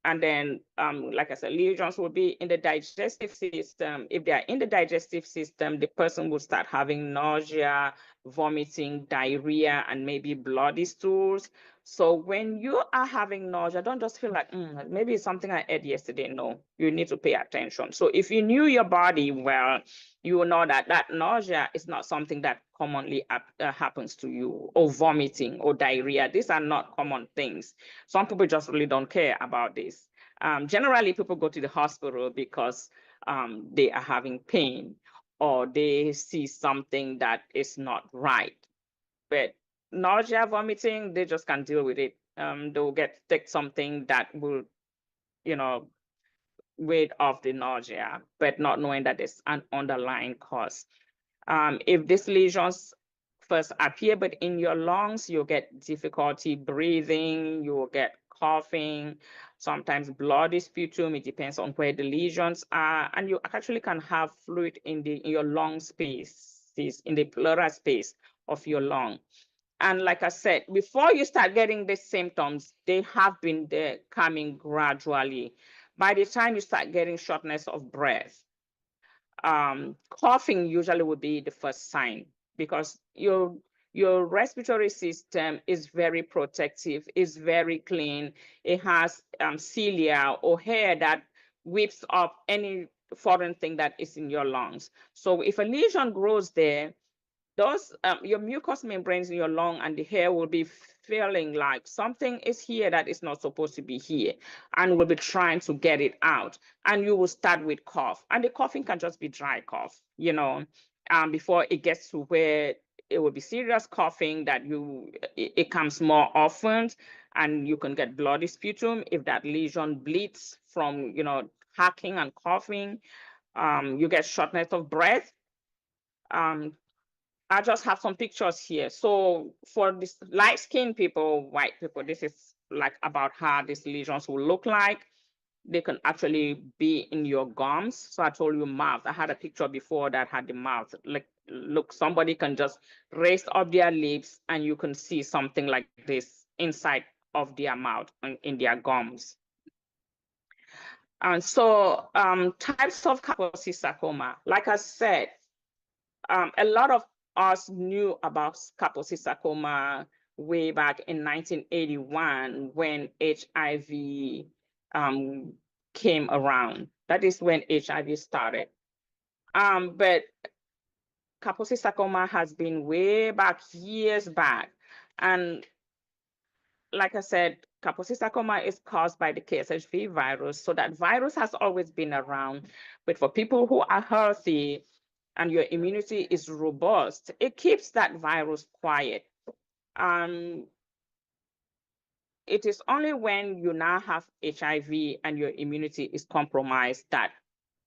And then, like I said, lesions will be in the digestive system. If they are in the digestive system, the person will start having nausea, vomiting, diarrhea, and maybe bloody stools. So when you are having nausea, don't just feel like, maybe it's something I ate yesterday. No, you need to pay attention. So if you knew your body well, you will know that that nausea is not something that commonly happens to you, or vomiting or diarrhea. These are not common things. Some people just really don't care about this. Generally, people go to the hospital because they are having pain or they see something that is not right. But nausea, vomiting, they just can't deal with it. They'll take something that will, weight off the nausea, but not knowing that it's an underlying cause. If these lesions first appear, but in your lungs, you'll get difficulty breathing, you'll get coughing, sometimes bloody sputum. It depends on where the lesions are, and you actually can have fluid in your lung space, in the pleural space of your lung. And like I said, before you start getting these symptoms, they have been there coming gradually. By the time you start getting shortness of breath, coughing usually would be the first sign, because your respiratory system is very protective, is very clean. It has cilia or hair that whips up any foreign thing that is in your lungs. So if a lesion grows there, those your mucous membranes in your lung and the hair will be feeling like something is here that is not supposed to be here, and will be trying to get it out. And you will start with cough, and the coughing can just be dry cough, before it gets to where it will be serious coughing that it comes more often, and you can get bloody sputum if that lesion bleeds from hacking and coughing. You get shortness of breath. I just have some pictures here. So for this light-skinned people, white people, this is like about how these lesions will look like. They can actually be in your gums. So I told you mouth. I had a picture before that had the mouth. Like, look, somebody can just raise up their lips and you can see something like this inside of their mouth and in their gums. And so types of Kaposi sarcoma, like I said, a lot of us knew about Kaposi sarcoma way back in 1981 when HIV came around. That is when HIV started. But Kaposi sarcoma has been way back, years back. And like I said, Kaposi sarcoma is caused by the KSHV virus. So that virus has always been around. But for people who are healthy and your immunity is robust, it keeps that virus quiet. It is only when you now have HIV and your immunity is compromised that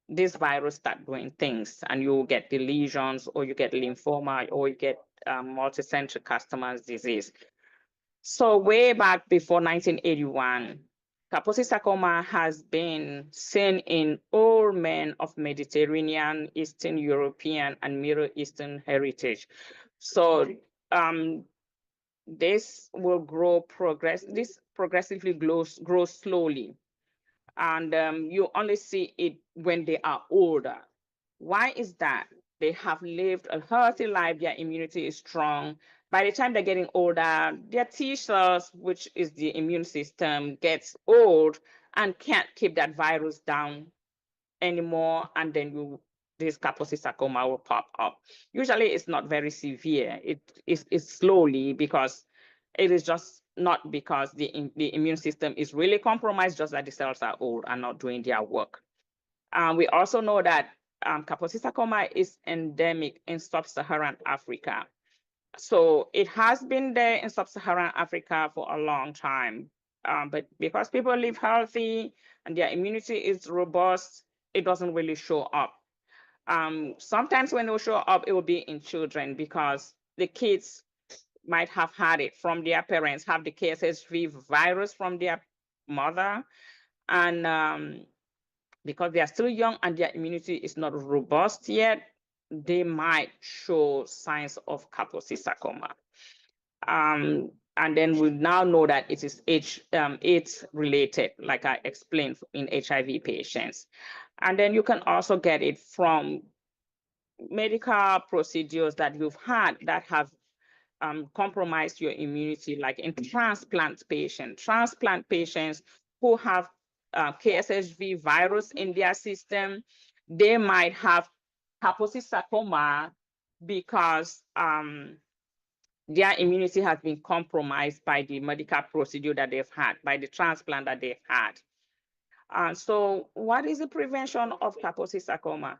this virus start doing things, and you get the lesions, or you get lymphoma, or you get multicentric Customers disease. So way back before 1981, Kaposi sarcoma has been seen in all men of Mediterranean, Eastern European, and Middle Eastern heritage. So this will progressively grow slowly. And you only see it when they are older. Why is that? They have lived a healthy life, their immunity is strong. By the time they're getting older, their T cells, which is the immune system, gets old and can't keep that virus down anymore, and then this Kaposi sarcoma will pop up. Usually it's not very severe. It's slowly, because it is just not because the immune system is really compromised, just that the cells are old and not doing their work. We also know that Kaposi sarcoma is endemic in sub-Saharan Africa. So it has been there in sub-Saharan Africa for a long time. But because people live healthy and their immunity is robust, it doesn't really show up. Sometimes when it will show up, it will be in children, because the kids might have had it from their parents, have the KSHV virus from their mother. And because they are still young and their immunity is not robust yet, they might show signs of Kaposi sarcoma. And And then we now know that it is AIDS related, like I explained in HIV patients. And then you can also get it from medical procedures that you've had that have compromised your immunity, like in transplant patients who have KSHV virus in their system, they might have Kaposi sarcoma because their immunity has been compromised by the medical procedure that they've had, by the transplant that they've had. So what is the prevention of Kaposi sarcoma?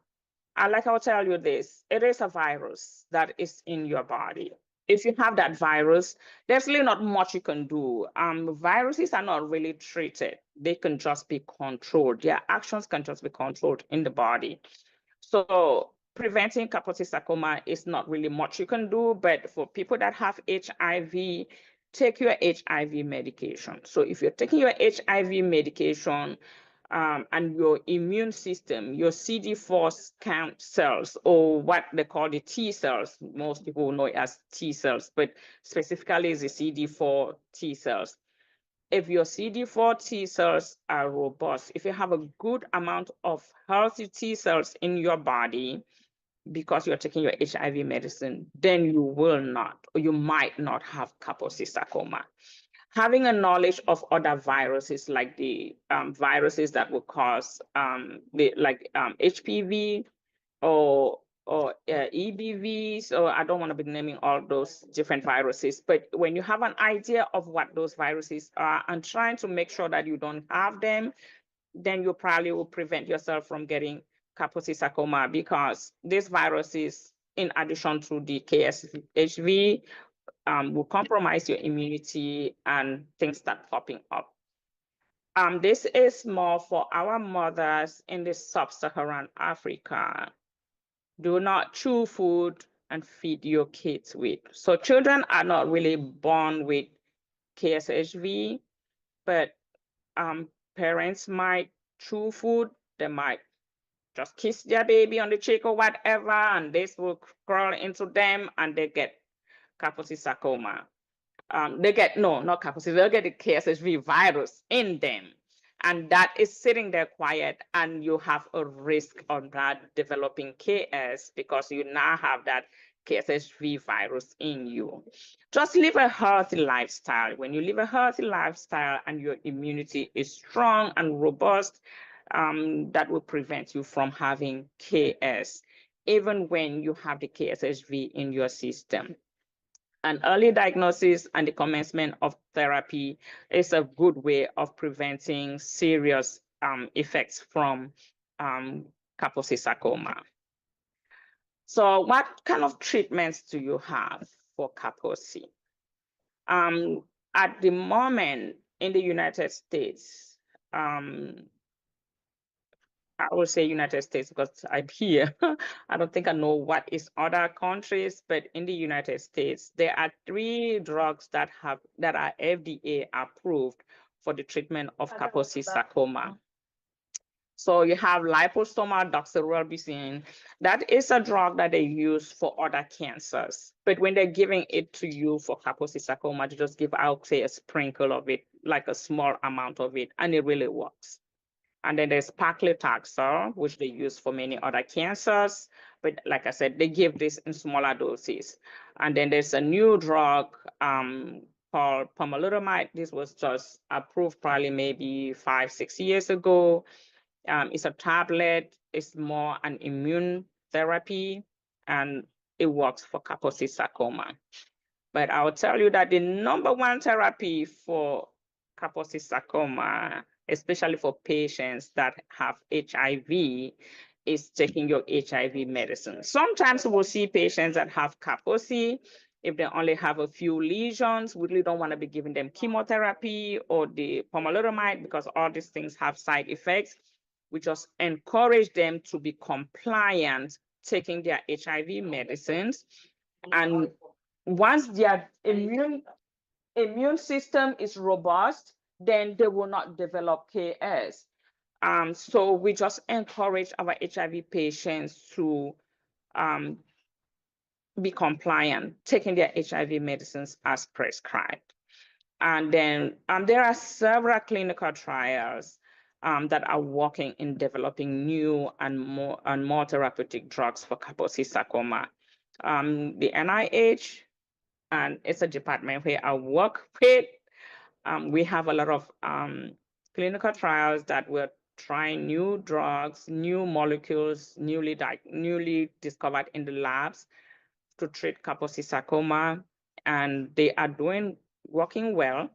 Like I'll tell you this, it is a virus that is in your body. If you have that virus, there's really not much you can do. Viruses are not really treated. They can just be controlled. Their actions can just be controlled in the body. So preventing Kaposi sarcoma is not really much you can do, but for people that have HIV, take your HIV medication. So if you're taking your HIV medication, and your immune system, your CD4 count cells, or what they call the T cells, most people know it as T cells, but specifically is the CD4 T cells. If your CD4 T cells are robust, if you have a good amount of healthy T cells in your body, because you're taking your HIV medicine, then you will not, or you might not have Kaposi sarcoma. Having a knowledge of other viruses, like the viruses that will cause HPV or EBVs, or I don't want to be naming all those different viruses, but when you have an idea of what those viruses are and trying to make sure that you don't have them, then you probably will prevent yourself from getting Kaposi sarcoma, because these viruses, in addition to the KSHV, will compromise your immunity and things start popping up. This is more for our mothers in the sub-Saharan Africa. Do not chew food and feed your kids with. So children are not really born with KSHV, but parents might chew food. They might just kiss their baby on the cheek or whatever, and this will crawl into them and they get Kaposi sarcoma. They get, no, not Kaposi, they'll get the KSHV virus in them. And that is sitting there quiet, and you have a risk of not developing KS because you now have that KSHV virus in you. Just live a healthy lifestyle. When you live a healthy lifestyle and your immunity is strong and robust, that will prevent you from having KS, even when you have the KSHV in your system. An early diagnosis and the commencement of therapy is a good way of preventing serious effects from Kaposi sarcoma. So what kind of treatments do you have for Kaposi? At the moment in the United States, I will say United States because I'm here. I don't think I know what is other countries, but in the United States, there are 3 drugs that are FDA approved for the treatment of Kaposi sarcoma. So you have liposomal doxorubicin. That is a drug that they use for other cancers. But when they're giving it to you for Kaposi sarcoma, they just give, I'll say, a sprinkle of it, like a small amount of it, and it really works. And then there's paclitaxel, which they use for many other cancers. But like I said, they give this in smaller doses. And then there's a new drug called pomalidomide. This was just approved probably maybe 5-6 years ago. It's a tablet. It's more an immune therapy, and it works for Kaposi sarcoma. But I'll tell you that the #1 therapy for Kaposi sarcoma, especially for patients that have HIV, is taking your HIV medicine. Sometimes we'll see patients that have Kaposi. If they only have a few lesions, we really don't want to be giving them chemotherapy or the pomalidomide because all these things have side effects. We just encourage them to be compliant taking their HIV medicines. And once their immune system is robust, then they will not develop KS. So we just encourage our HIV patients to be compliant, taking their HIV medicines as prescribed. And then there are several clinical trials that are working in developing new and more therapeutic drugs for Kaposi sarcoma. The NIH, and it's a department where I work with, we have a lot of clinical trials that we're trying new drugs, new molecules, newly discovered in the labs to treat Kaposi sarcoma, and they are working well.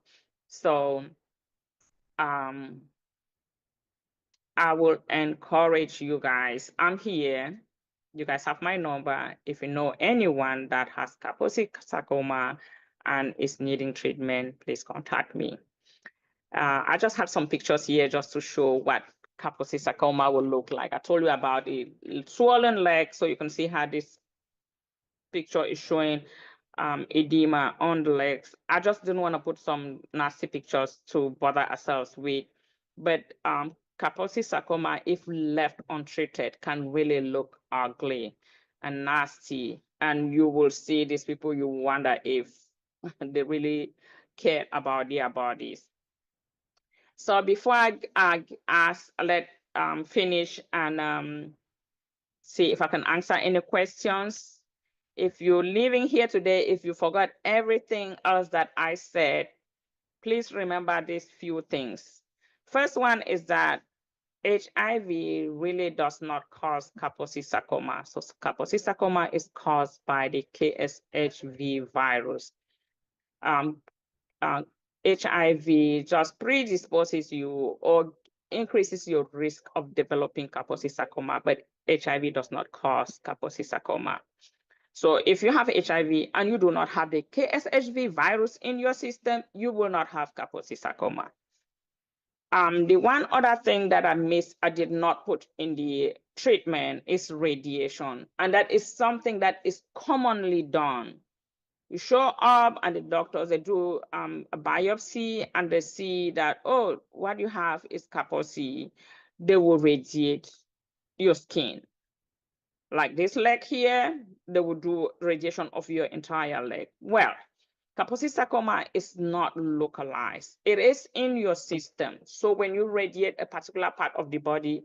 So I will encourage you guys. I'm here. You guys have my number. If you know anyone that has Kaposi sarcoma and is needing treatment, please contact me. I just have some pictures here just to show what Kaposi sarcoma will look like. I told you about the swollen leg, so you can see how this picture is showing edema on the legs. I just didn't want to put some nasty pictures to bother ourselves with, but Kaposi sarcoma, if left untreated, can really look ugly and nasty, and you will see these people, you wonder if they really care about their bodies. So before I let finish and see if I can answer any questions. If you're leaving here today, if you forgot everything else that I said, please remember these few things. First one is that HIV really does not cause Kaposi sarcoma. So Kaposi sarcoma is caused by the KSHV virus. HIV just predisposes you or increases your risk of developing Kaposi sarcoma, but HIV does not cause Kaposi sarcoma. So if you have HIV and you do not have the KSHV virus in your system, you will not have Kaposi sarcoma. The one other thing that I did not put in the treatment is radiation. And that is something that is commonly done. You show up and the doctors, they do a biopsy and they see that, oh, what you have is Kaposi. They will radiate your skin. Like this leg here, they will do radiation of your entire leg. Well, Kaposi sarcoma is not localized. It is in your system. So when you radiate a particular part of the body,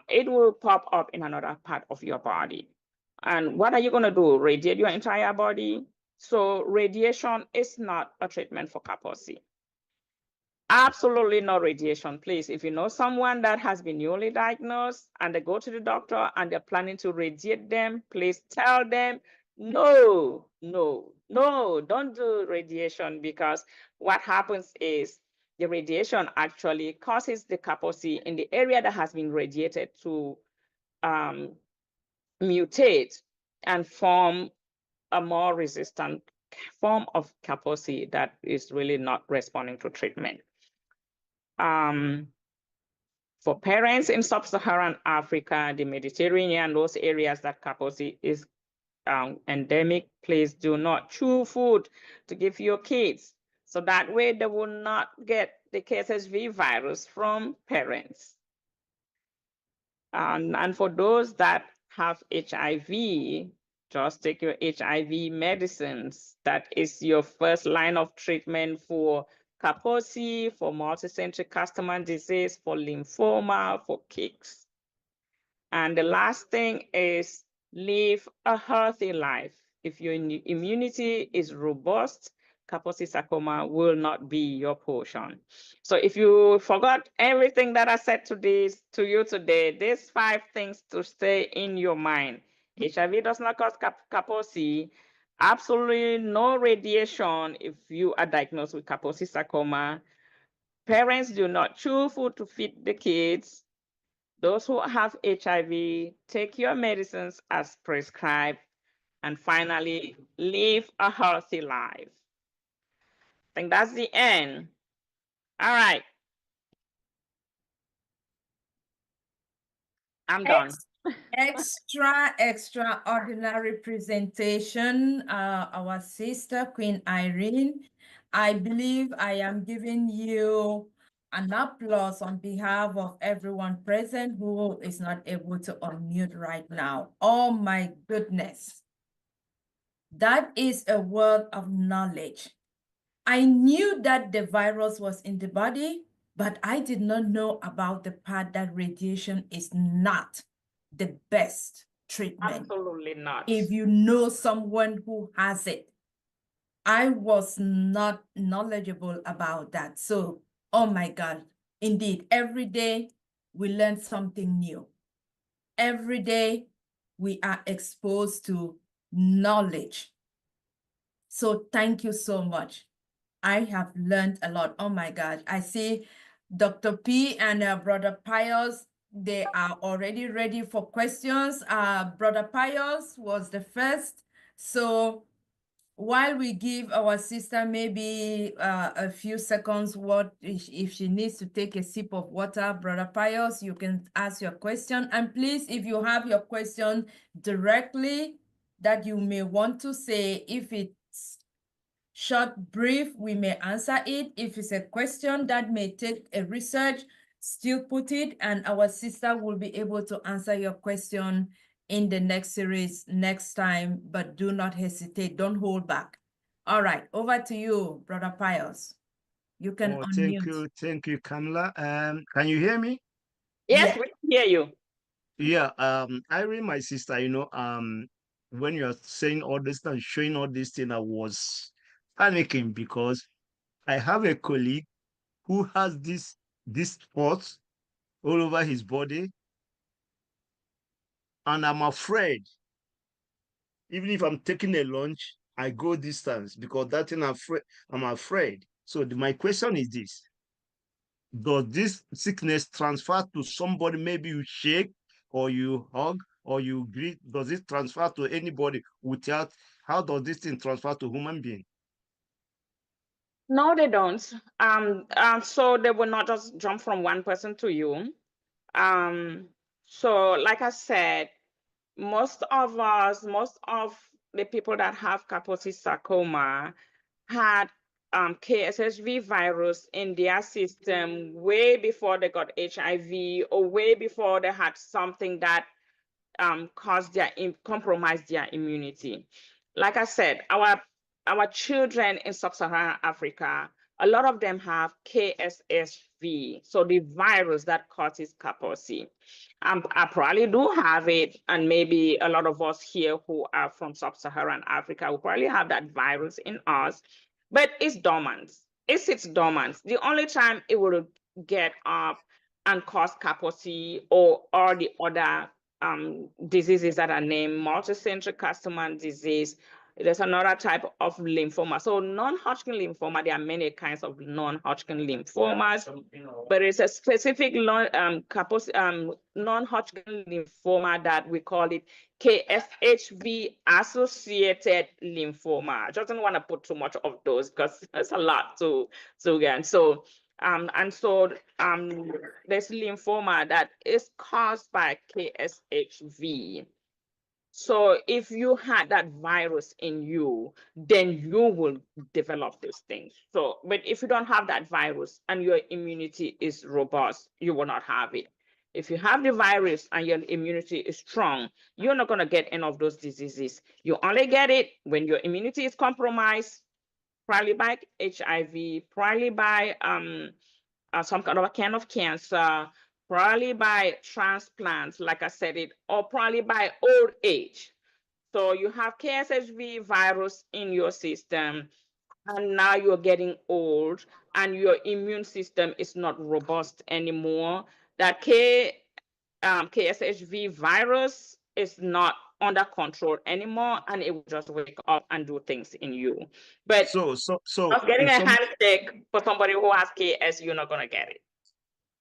it will pop up in another part of your body. And what are you going to do? Radiate your entire body? So radiation is not a treatment for Kaposi. Absolutely no radiation, please. If you know someone that has been newly diagnosed and they go to the doctor and they're planning to radiate them, please tell them, no, don't do radiation, because what happens is the radiation actually causes the Kaposi in the area that has been radiated to mutate and form a more resistant form of Kaposi that is really not responding to treatment. For parents in sub-Saharan Africa, the Mediterranean, those areas that Kaposi is endemic, please do not chew food to give your kids. So that way they will not get the KSHV virus from parents. And for those that have HIV, just take your HIV medicines. That is your first line of treatment for Kaposi, for multicentric Castleman disease, for lymphoma, for KICS. And the last thing is live a healthy life. If your immunity is robust, Kaposi sarcoma will not be your portion. So if you forgot everything that I said to you today, these 5 things to stay in your mind. HIV does not cause Kaposi. Absolutely no radiation if you are diagnosed with Kaposi sarcoma. Parents do not chew food to feed the kids. Those who have HIV, take your medicines as prescribed. And finally, live a healthy life. I think that's the end. All right. I'm done. Extraordinary presentation, our sister, Queen Irene. I believe I am giving you an applause on behalf of everyone present who is not able to unmute right now. Oh my goodness. That is a word of knowledge. I knew that the virus was in the body, but I did not know about the part that radiation is not the best treatment. Absolutely not. If you know someone who has it, I was not knowledgeable about that. So, oh my God, indeed, every day we learn something new. Every day we are exposed to knowledge. So thank you so much. I have learned a lot. Oh my God. I see Dr. P and Brother Pius, they are already ready for questions. Brother Pius was the first. So while we give our sister maybe a few seconds, if she needs to take a sip of water, Brother Pius, you can ask your question. And please, if you have your question directly that you may want to say, if it's short, brief, we may answer it. If it's a question that may take a research, still put it, and our sister will be able to answer your question in the next series next time, but do not hesitate. Don't hold back. All right, over to you, Brother Pius. You can unmute. Thank you, Kamala. Can you hear me? Yes, Yeah. we can hear you. Yeah, Irene, my sister, when you're saying all this and showing all this thing, I was panicking because I have a colleague who has this spots all over his body, and I'm afraid, even if I'm taking a lunch, I go distance because that thing I'm afraid. So my question is this: does this sickness transfer to somebody? Maybe you shake or you hug or you greet. Does it transfer to anybody without? How does this thing transfer to human being? No, they don't. So they will not just jump from one person to you. So like I said, most of the people that have Kaposi sarcoma had KSHV virus in their system way before they got HIV or way before they had something that compromised their immunity. Like I said, our children in sub-Saharan Africa, a lot of them have KSHV, so the virus that causes Kaposi. I probably do have it, and maybe a lot of us here who are from sub-Saharan Africa will probably have that virus in us, but it's dormant. It sits dormant. The only time it will get up and cause Kaposi or the other diseases that are named multicentric carcinoma disease. There's another type of lymphoma. So non-Hodgkin lymphoma, there are many kinds of non-Hodgkin lymphomas, but it's a specific non-Hodgkin lymphoma that we call it KSHV associated lymphoma. I just don't want to put too much of those because it's a lot to get. So there's lymphoma that is caused by KSHV. So if you had that virus in you, then you will develop these things. So, but if you don't have that virus and your immunity is robust, you will not have it. If you have the virus and your immunity is strong, you're not going to get any of those diseases. You only get it when your immunity is compromised, probably by HIV, probably by some kind of cancer, probably by transplants, like I said it, or probably by old age. So you have KSHV virus in your system, and now you're getting old, and your immune system is not robust anymore. That KSHV virus is not under control anymore, and it will just wake up and do things in you. But So just getting a handshake for somebody who has KS, you're not gonna get it.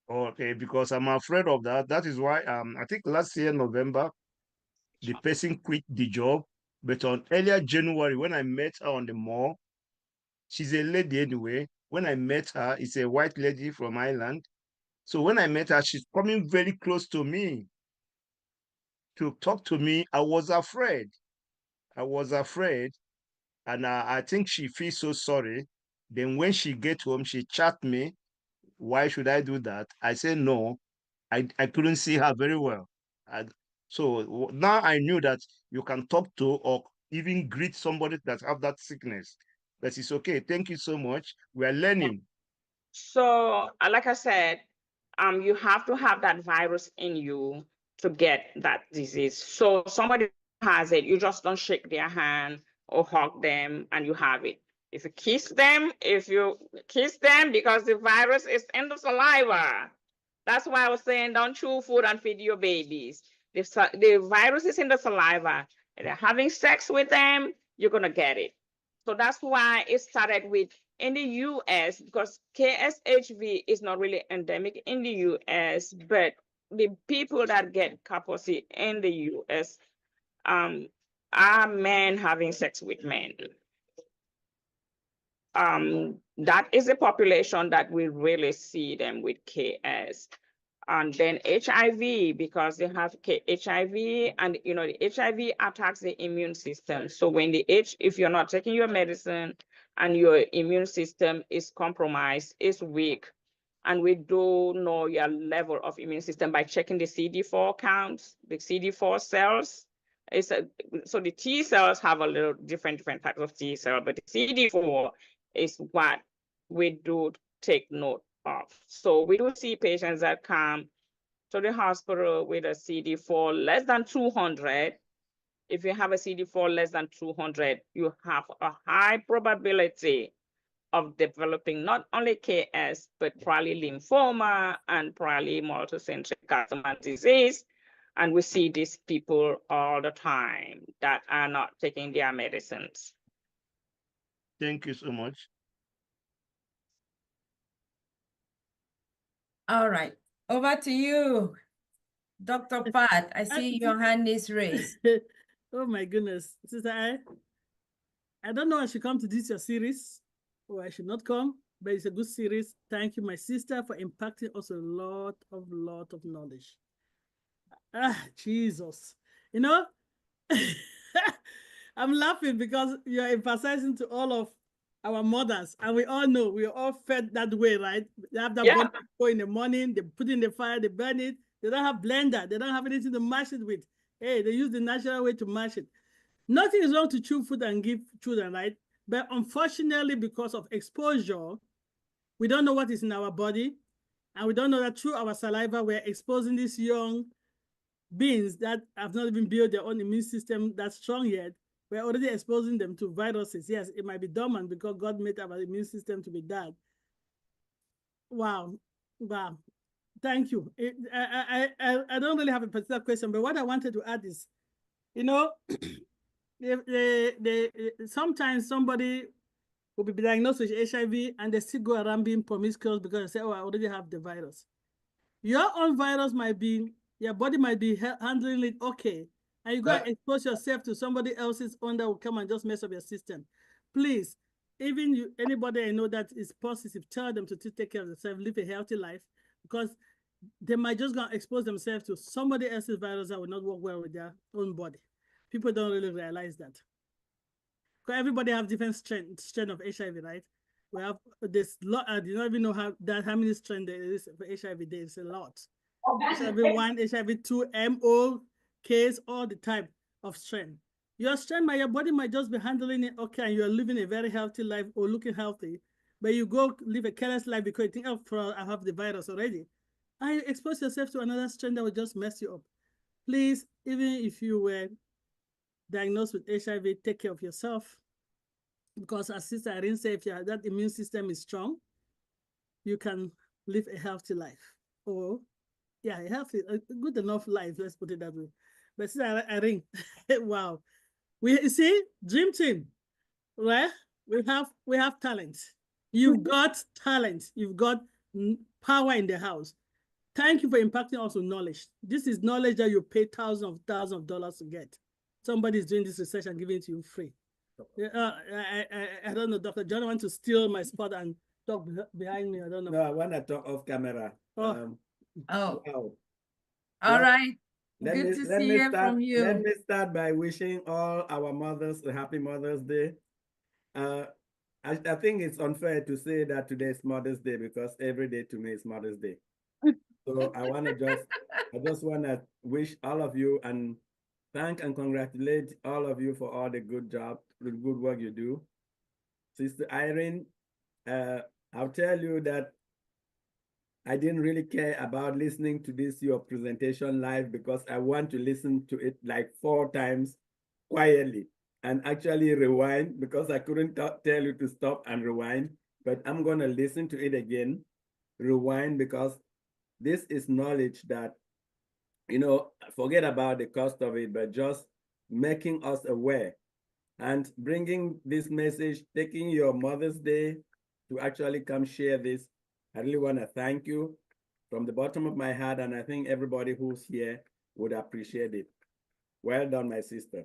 okay, because I'm afraid of that. That is why I think last year November the person quit the job, but on earlier January when I met her on the mall, she's a lady anyway. When I met her, it's a white lady from Ireland. So when I met her, she's coming very close to me to talk to me. I was afraid. And I think she feels so sorry. Then when she get home, she chat me. Why should I do that? I said no. I couldn't see her very well. So now I knew that you can talk to or even greet somebody that have that sickness. but it's okay. Thank you so much. We are learning. So, like I said, you have to have that virus in you to get that disease. So somebody has it, you just don't shake their hand or hug them and you have it. If you kiss them, because the virus is in the saliva. That's why I was saying don't chew food and feed your babies. The virus is in the saliva. And they're having sex with them, you're gonna get it. So that's why it started with in the US, because KSHV is not really endemic in the US, but the people that get Kaposi in the US are men having sex with men. That is a population that we really see them with KS. And then HIV, because they have HIV, and the HIV attacks the immune system. So when if you're not taking your medicine and your immune system is compromised, is weak, and we do know your level of immune system by checking the CD4 counts, the CD4 cells. So the T cells have a little different types of T cell, but the CD4 is what we do take note of. So we do see patients that come to the hospital with a CD4 less than 200. If you have a CD4 less than 200, you have a high probability of developing not only KS, but probably lymphoma and probably multicentric carcinoma disease. And we see these people all the time that are not taking their medicines. Thank you so much. All right, over to you, Dr. Pat. I see your hand is raised. Oh my goodness, Sister I don't know I should come to this your series or I should not come, but it's a good series. Thank you, my sister, for impacting us a lot of knowledge. Jesus. You know, I'm laughing because you're emphasizing to all of our mothers, and we all know we are all fed that way, right? They have that Yeah. go in the morning, they put in the fire, they burn it. They don't have blender, they don't have anything to mash it with. Hey, they use the natural way to mash it. Nothing is wrong to chew food and give children, right? But unfortunately, because of exposure, we don't know what is in our body, and we don't know that through our saliva, we're exposing these young beings that have not even built their own immune system that's strong yet. We're already exposing them to viruses. Yes, it might be dormant because God made our immune system to be that. Wow. Wow. Thank you. I don't really have a particular question, but what I wanted to add is, sometimes somebody will be diagnosed with HIV and they still go around being promiscuous because they say, oh, I already have the virus. Your own virus might be, your body might be handling it okay, and you go and expose yourself to somebody else's own that will come and just mess up your system. Please, even anybody I know that is positive, tell them to take care of themselves, live a healthy life, because they might just go and expose themselves to somebody else's virus that will not work well with their own body. People don't really realize that. Because everybody have different strain of HIV, right? We have this lot. I do not even know how many strains there is for HIV. There is a lot. HIV1, HIV2, MO, case, all the type of strain. Your strain, your body might just be handling it okay, and you're living a very healthy life or looking healthy, but you go live a careless life because you think, oh, I have the virus already. And you expose yourself to another strain that will just mess you up. Please, even if you were diagnosed with HIV, take care of yourself. Because as Sister Irene said, if that immune system is strong, you can live a healthy life. Or, yeah, a good enough life, let's put it that way. But Sister Irene, wow. You see, Dream Team, right? We have talent. You've got talent. You've got power in the house. Thank you for impacting us with knowledge. This is knowledge that you pay thousands of dollars to get. Somebody's doing this research and giving it to you free. I don't know, Dr. John wants to steal my spot and talk behind me. I don't know. No, I want to talk off camera. Oh. Wow. All Well, right. Good to see you from you. Let me start by wishing all our mothers a happy Mother's Day. I think it's unfair to say that today is Mother's Day because every day to me is Mother's Day. So I just want to wish all of you and thank and congratulate all of you for all the good job, the good work you do. Sister Irene, I'll tell you that I didn't really care about listening to your presentation live because I want to listen to it like 4 times quietly and actually rewind because I couldn't tell you to stop and rewind, but I'm going to listen to it again, rewind, because this is knowledge that, forget about the cost of it, but just making us aware and bringing this message, taking your Mother's Day to actually come share this. I really want to thank you from the bottom of my heart, and I think everybody who's here would appreciate it. Well done, my sister.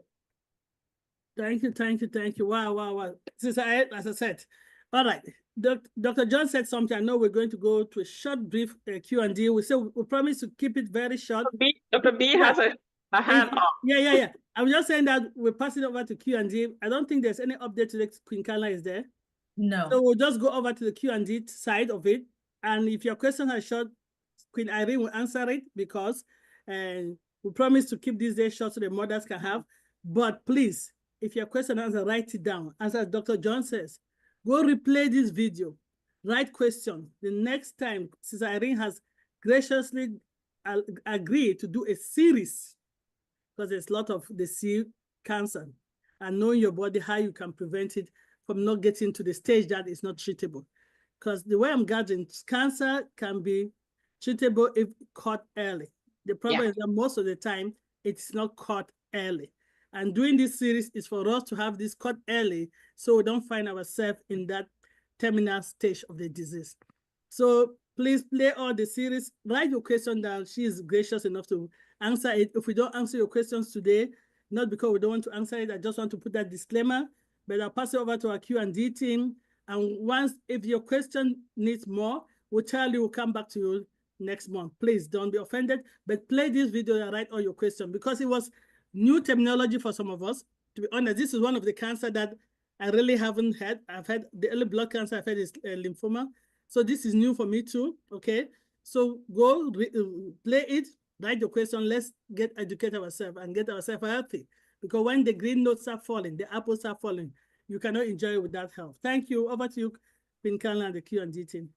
Thank you, thank you, thank you. Wow, wow, wow. As I said, all right. Dr. John said something. I know we're going to go to a short, brief Q&A. We promise to keep it very short. Dr. B Yeah. has a hand up. Yeah. I'm just saying that we're passing over to Q&A. I don't think there's any update today. Queen Carla is there. No. So we'll just go over to the Q&A side of it. And if your question is short, Queen Irene will answer it because we promise to keep this day short so the mothers can have. But please, if your question answer, write it down. As Dr. John says, go replay this video, write question. The next time, Sister Irene has graciously agreed to do a series because there's a lot of the cancer and knowing your body, how you can prevent it from not getting to the stage that is not treatable. Because the way I'm gathering, cancer can be treatable if caught early. The problem is that most of the time, it's not caught early. And doing this series is for us to have this caught early so we don't find ourselves in that terminal stage of the disease. So please play all the series, write your question down. She is gracious enough to answer it. If we don't answer your questions today, not because we don't want to answer it, I just want to put that disclaimer, but I'll pass it over to our Q&A team. And if your question needs more, we'll tell you, we'll come back to you next month. Please don't be offended, but play this video and write all your questions because it was new terminology for some of us. To be honest, this is one of the cancer that I really haven't had. I've had the early blood cancer I've had is lymphoma. So this is new for me too, okay? So go play it, write your question, let's educate ourselves and get ourselves healthy. Because when the green notes are falling, the apples are falling, you cannot enjoy it without health. Thank you. Over to you, Pinkan and the Q&A team.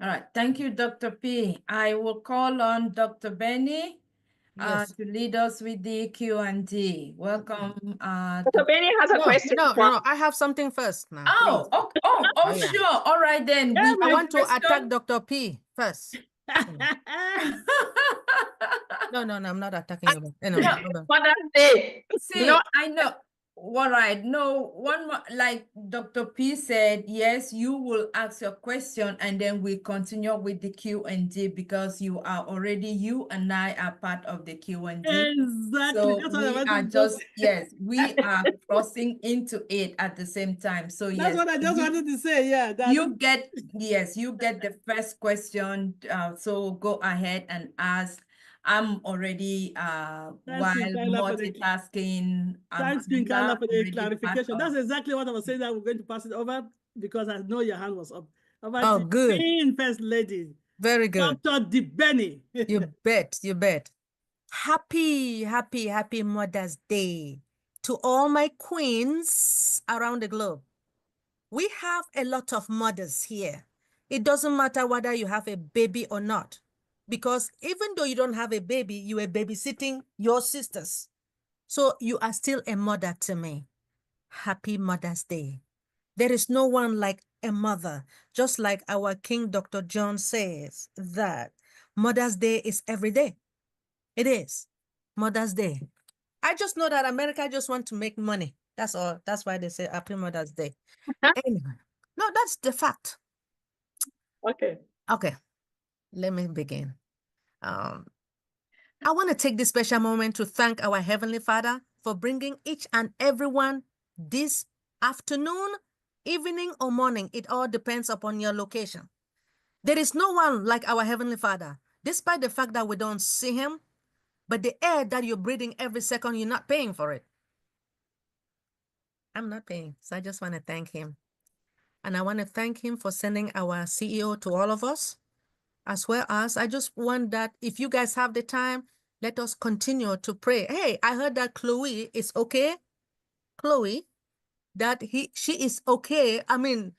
All right. Thank you, Dr. P. I will call on Dr. Benny to lead us with the Q&A. Welcome. Dr. Benny has a question. No. I have something first now. Oh, okay. Oh, yeah. sure. All right, then. Yeah, I want to attack Dr. P first. No, I'm not attacking you. Mother's Day. See, I know. All right. No, one more, like Dr. P said, yes, you will ask your question and then we continue with the Q&A because you and I are part of the Q&A. Exactly. So That's we what are just, we are crossing into it at the same time. So that's what I just wanted to say. Yeah. You get the first question. So go ahead and ask. I'm already while multitasking. Thanks, Carla, for the clarification. That's exactly what I was saying, that we're going to pass it over because I know your hand was up. Oh, good. First lady. Very good. Dr. Benny. You bet. Happy Mother's Day to all my queens around the globe. We have a lot of mothers here. It doesn't matter whether you have a baby or not, because even though you don't have a baby, you are babysitting your sisters. So you are still a mother to me. Happy Mother's Day. There is no one like a mother, just like our King Dr. John says that Mother's Day is every day. It is Mother's Day. I just know that America just want to make money. That's all. That's why they say Happy Mother's Day. Anyway, no, that's the fact. Okay. Let me begin. I want to take this special moment to thank our Heavenly Father for bringing each and everyone this afternoon, evening, or morning. It all depends upon your location. There is no one like our Heavenly Father, despite the fact that we don't see him, but the air that you're breathing every second, you're not paying for it. I'm not paying, so I just want to thank him. And I want to thank him for sending our CEO to all of us, as well as I just want that if you guys have the time, let us continue to pray. Hey, I heard that Chloe is okay. Chloe, that she is okay. I mean,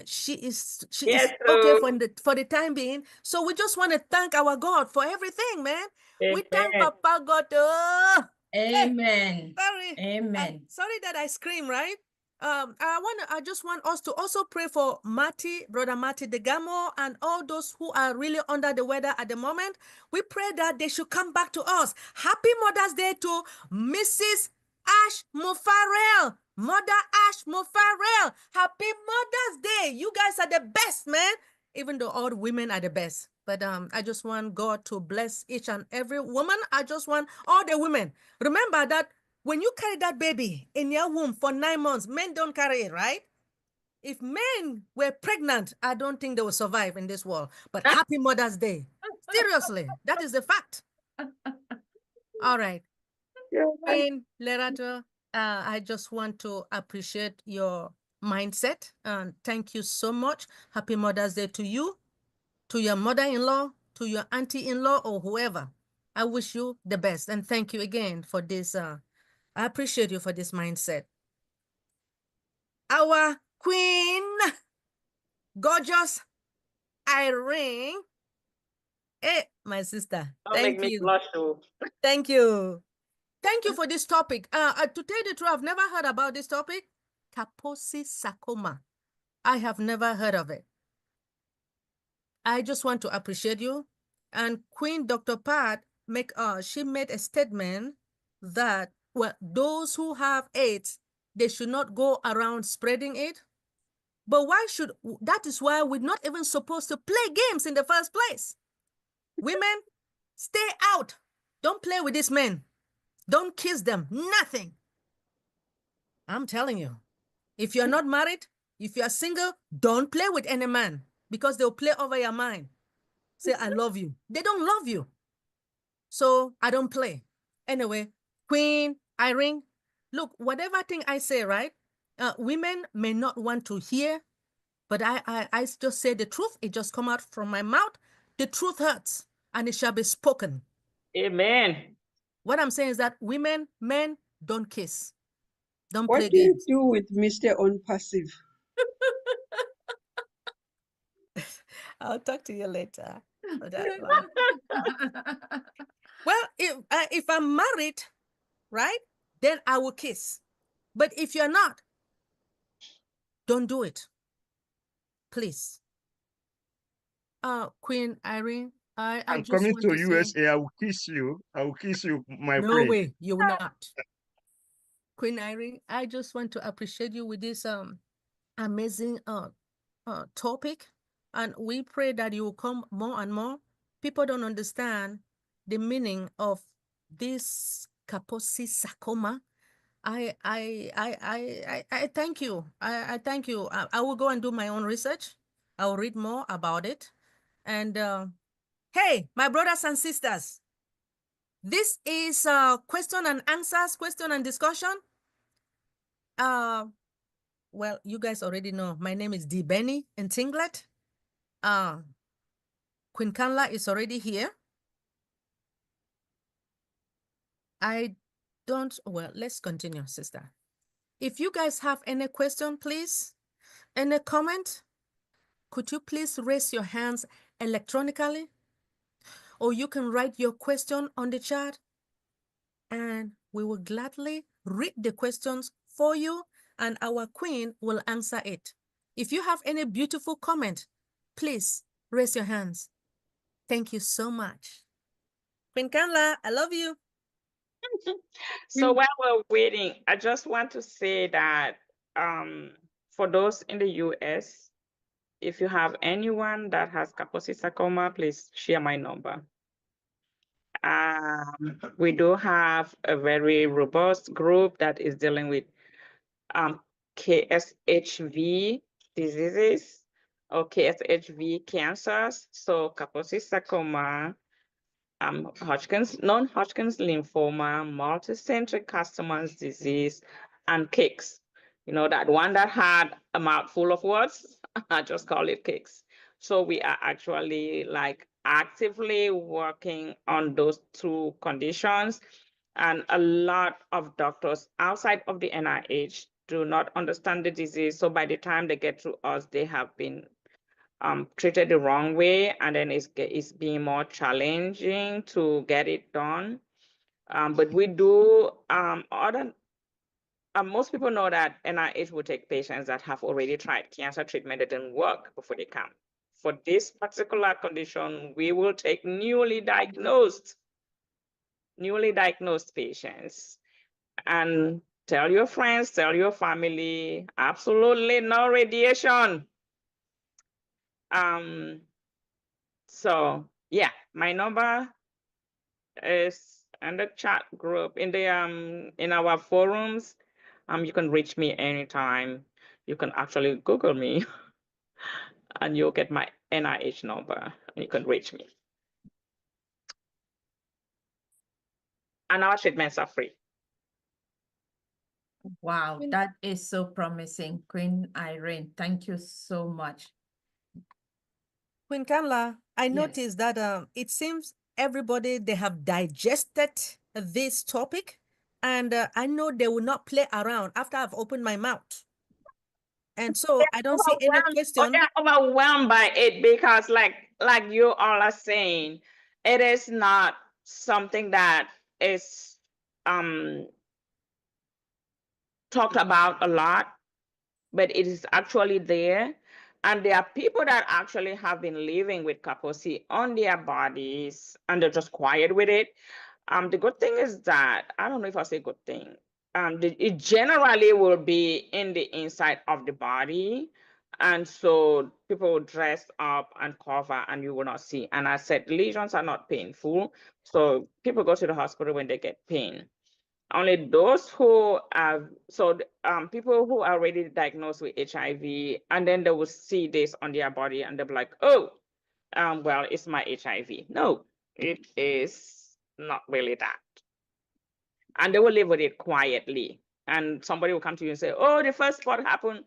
she is Yes, okay true. for the time being. So we just want to thank our God for everything, man. We thank Amen. Papa God. Oh, hey, Amen. sorry. Amen. Sorry that I scream, right? I just want us to also pray for Marty, brother Marty Degamo, and all those who are really under the weather at the moment. We pray that they should come back to us. Happy Mother's Day to Mrs. Ash Mufarel. Mother Ash Mufarel. Happy Mother's Day. You guys are the best, man. Even though all women are the best. But I just want God to bless each and every woman. I just want all the women. Remember that when you carry that baby in your womb for 9 months, men don't carry it, right? If men were pregnant, I don't think they will survive in this world. But happy Mother's Day. Seriously, that is the fact. All right. In Lerato, I just want to appreciate your mindset and thank you so much. Happy Mother's Day to you, to your mother-in-law, to your auntie-in-law, or whoever. I wish you the best and thank you again for this. I appreciate you for this mindset. Our queen, gorgeous Irene. Hey, my sister. Don't make Thank me you. blush too. Thank you. Thank you for this topic. To tell the truth, I've never heard about this topic. Kaposi sarcoma. I have never heard of it. I just want to appreciate you. And Queen Dr. Pat she made a statement that those who have AIDS, they should not go around spreading it. But that is why we're not even supposed to play games in the first place. Women, stay out. Don't play with these men. Don't kiss them. Nothing. I'm telling you. If you're not married, if you're single, don't play with any man because they'll play over your mind. Say, I love you. They don't love you. So I don't play. Anyway, Queen Irene, look, whatever thing I say, right? Women may not want to hear, but I just say the truth. It just come out from my mouth. The truth hurts, and it shall be spoken. Amen. What I'm saying is that women, men, don't kiss. Don't What play do you games. do with Mr. ONPASSIVE? I'll talk to you later. For that one. Well, if I'm married, right, then I will kiss. But if you're not, don't do it. Please. Queen Irene, I I'm just coming want to to say, USA. I will kiss you. I will kiss you, my no queen. way, you will not. Queen Irene, I just want to appreciate you with this amazing topic. And we pray that you will come more and more. People don't understand the meaning of this Kaposi sarcoma. I thank you. I thank you. I will go and do my own research. I will read more about it. And hey, my brothers and sisters, this is question and answers, question and discussion. Well, you guys already know my name is D. Benny in Tinglet. Queen Kanla is already here. Well, let's continue, sister. If you guys have any question, please, any comment, could you please raise your hands electronically? Or you can write your question on the chat and we will gladly read the questions for you and our queen will answer it. If you have any beautiful comment, please raise your hands. Thank you so much. Queen Kanla, I love you. So while we're waiting, I just want to say that for those in the US, if you have anyone that has Kaposi sarcoma, please share my number. We do have a very robust group that is dealing with KSHV diseases or KSHV cancers. So Kaposi sarcoma, non-Hodgkin's lymphoma, multicentric Castleman's disease, and cakes. You know, that one that had a mouthful of words, I just call it cakes. So we are actually like actively working on those two conditions. And a lot of doctors outside of the NIH do not understand the disease. So by the time they get to us, they have been treated the wrong way, and then it's being more challenging to get it done. But we do most people know that NIH will take patients that have already tried cancer treatment that didn't work before they come. For this particular condition, we will take newly diagnosed patients. And tell your friends, tell your family, absolutely no radiation. So yeah, my number is in the chat group, in the in our forums. You can reach me anytime. You can actually Google me and you'll get my NIH number. You can reach me. And our treatments are free. Wow, that is so promising, Queen Irene. Thank you so much. Queen Kamla, I Yes. noticed that it seems everybody, they have digested this topic, and I know they will not play around after I've opened my mouth. And so I don't see any question. They're overwhelmed by it because like you all are saying, it is not something that is talked about a lot, but it is actually there. And there are people that actually have been living with Kaposi on their bodies and they're just quiet with it. The good thing is that, I don't know if I say good thing, it generally will be in the inside of the body. And so people will dress up and cover and you will not see. And I said, lesions are not painful. So people go to the hospital when they get pain. Only those who have, so people who are already diagnosed with HIV, and then they will see this on their body and they'll be like, oh, well, it's my HIV. No, it is not really that. And they will live with it quietly. And somebody will come to you and say, oh, the first spot happened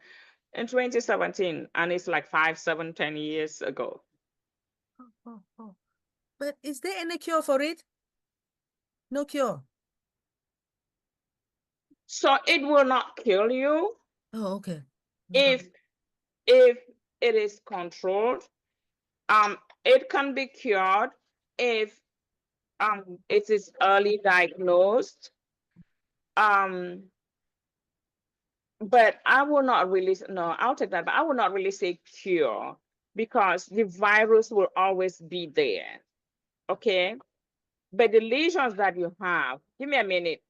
in 2017, and it's like 5, 7, 10 years ago. Oh. But is there any cure for it? No cure. So it will not kill you. Oh, okay. If it is controlled, it can be cured if it is early diagnosed. But I will not really, no, I'll take that, but I will not really say cure because the virus will always be there, okay? But the lesions that you have, give me a minute.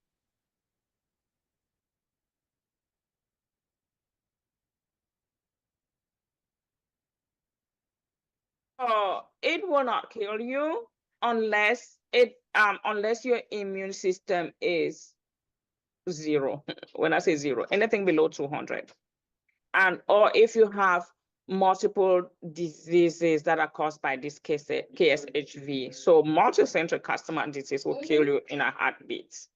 So it will not kill you unless your immune system is 0. When I say 0, anything below 200. And or if you have multiple diseases that are caused by this KSHV. So multicentric customer disease will kill you in a heartbeat.